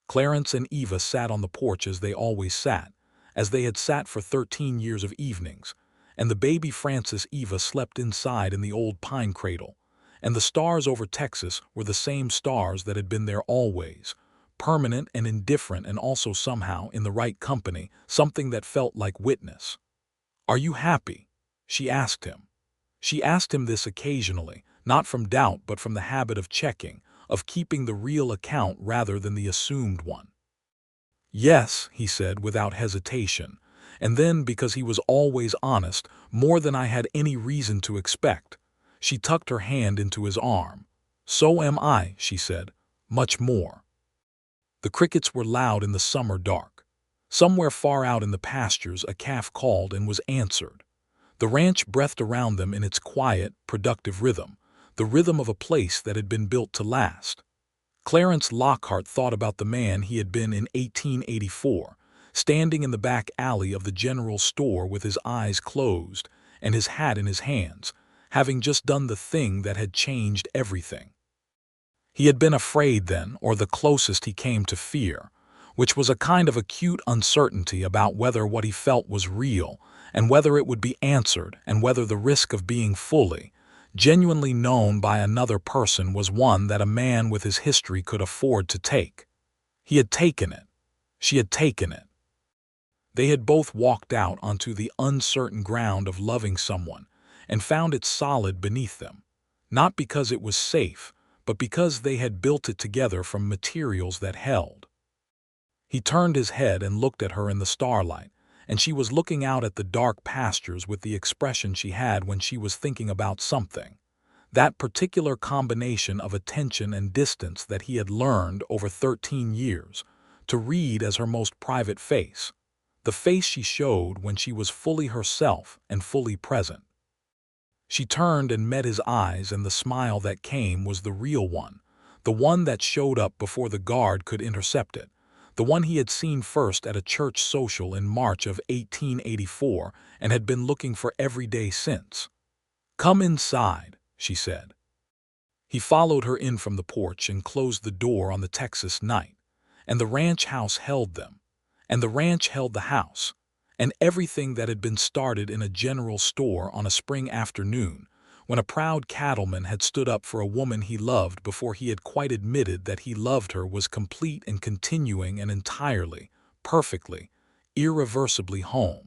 Clarence and Eva sat on the porch as they always sat, as they had sat for 13 years of evenings, and the baby Francis Eva slept inside in the old pine cradle, and the stars over Texas were the same stars that had been there always, permanent and indifferent, and also somehow in the right company, something that felt like witness. "Are you happy?" she asked him. She asked him this occasionally, not from doubt but from the habit of checking, of keeping the real account rather than the assumed one. "Yes," he said without hesitation, and then, because he was always honest, more than I had any reason to expect, she tucked her hand into his arm. "So am I," she said, "much more." The crickets were loud in the summer dark. Somewhere far out in the pastures a calf called and was answered. The ranch breathed around them in its quiet, productive rhythm, the rhythm of a place that had been built to last. Clarence Lockhart thought about the man he had been in 1884, standing in the back alley of the general store with his eyes closed and his hat in his hands, having just done the thing that had changed everything. He had been afraid then, or the closest he came to fear, which was a kind of acute uncertainty about whether what he felt was real, and whether it would be answered, and whether the risk of being fully, genuinely known by another person was one that a man with his history could afford to take. He had taken it. She had taken it. They had both walked out onto the uncertain ground of loving someone, and found it solid beneath them, not because it was safe, but because they had built it together from materials that held. He turned his head and looked at her in the starlight, and she was looking out at the dark pastures with the expression she had when she was thinking about something, that particular combination of attention and distance that he had learned over 13 years to read as her most private face, the face she showed when she was fully herself and fully present. She turned and met his eyes, and the smile that came was the real one, the one that showed up before the guard could intercept it, the one he had seen first at a church social in March of 1884 and had been looking for every day since. "Come inside," she said. He followed her in from the porch and closed the door on the Texas night, and the ranch house held them, and the ranch held the house, and everything that had been started in a general store on a spring afternoon, when a proud cattleman had stood up for a woman he loved before he had quite admitted that he loved her, was complete and continuing and entirely, perfectly, irreversibly home.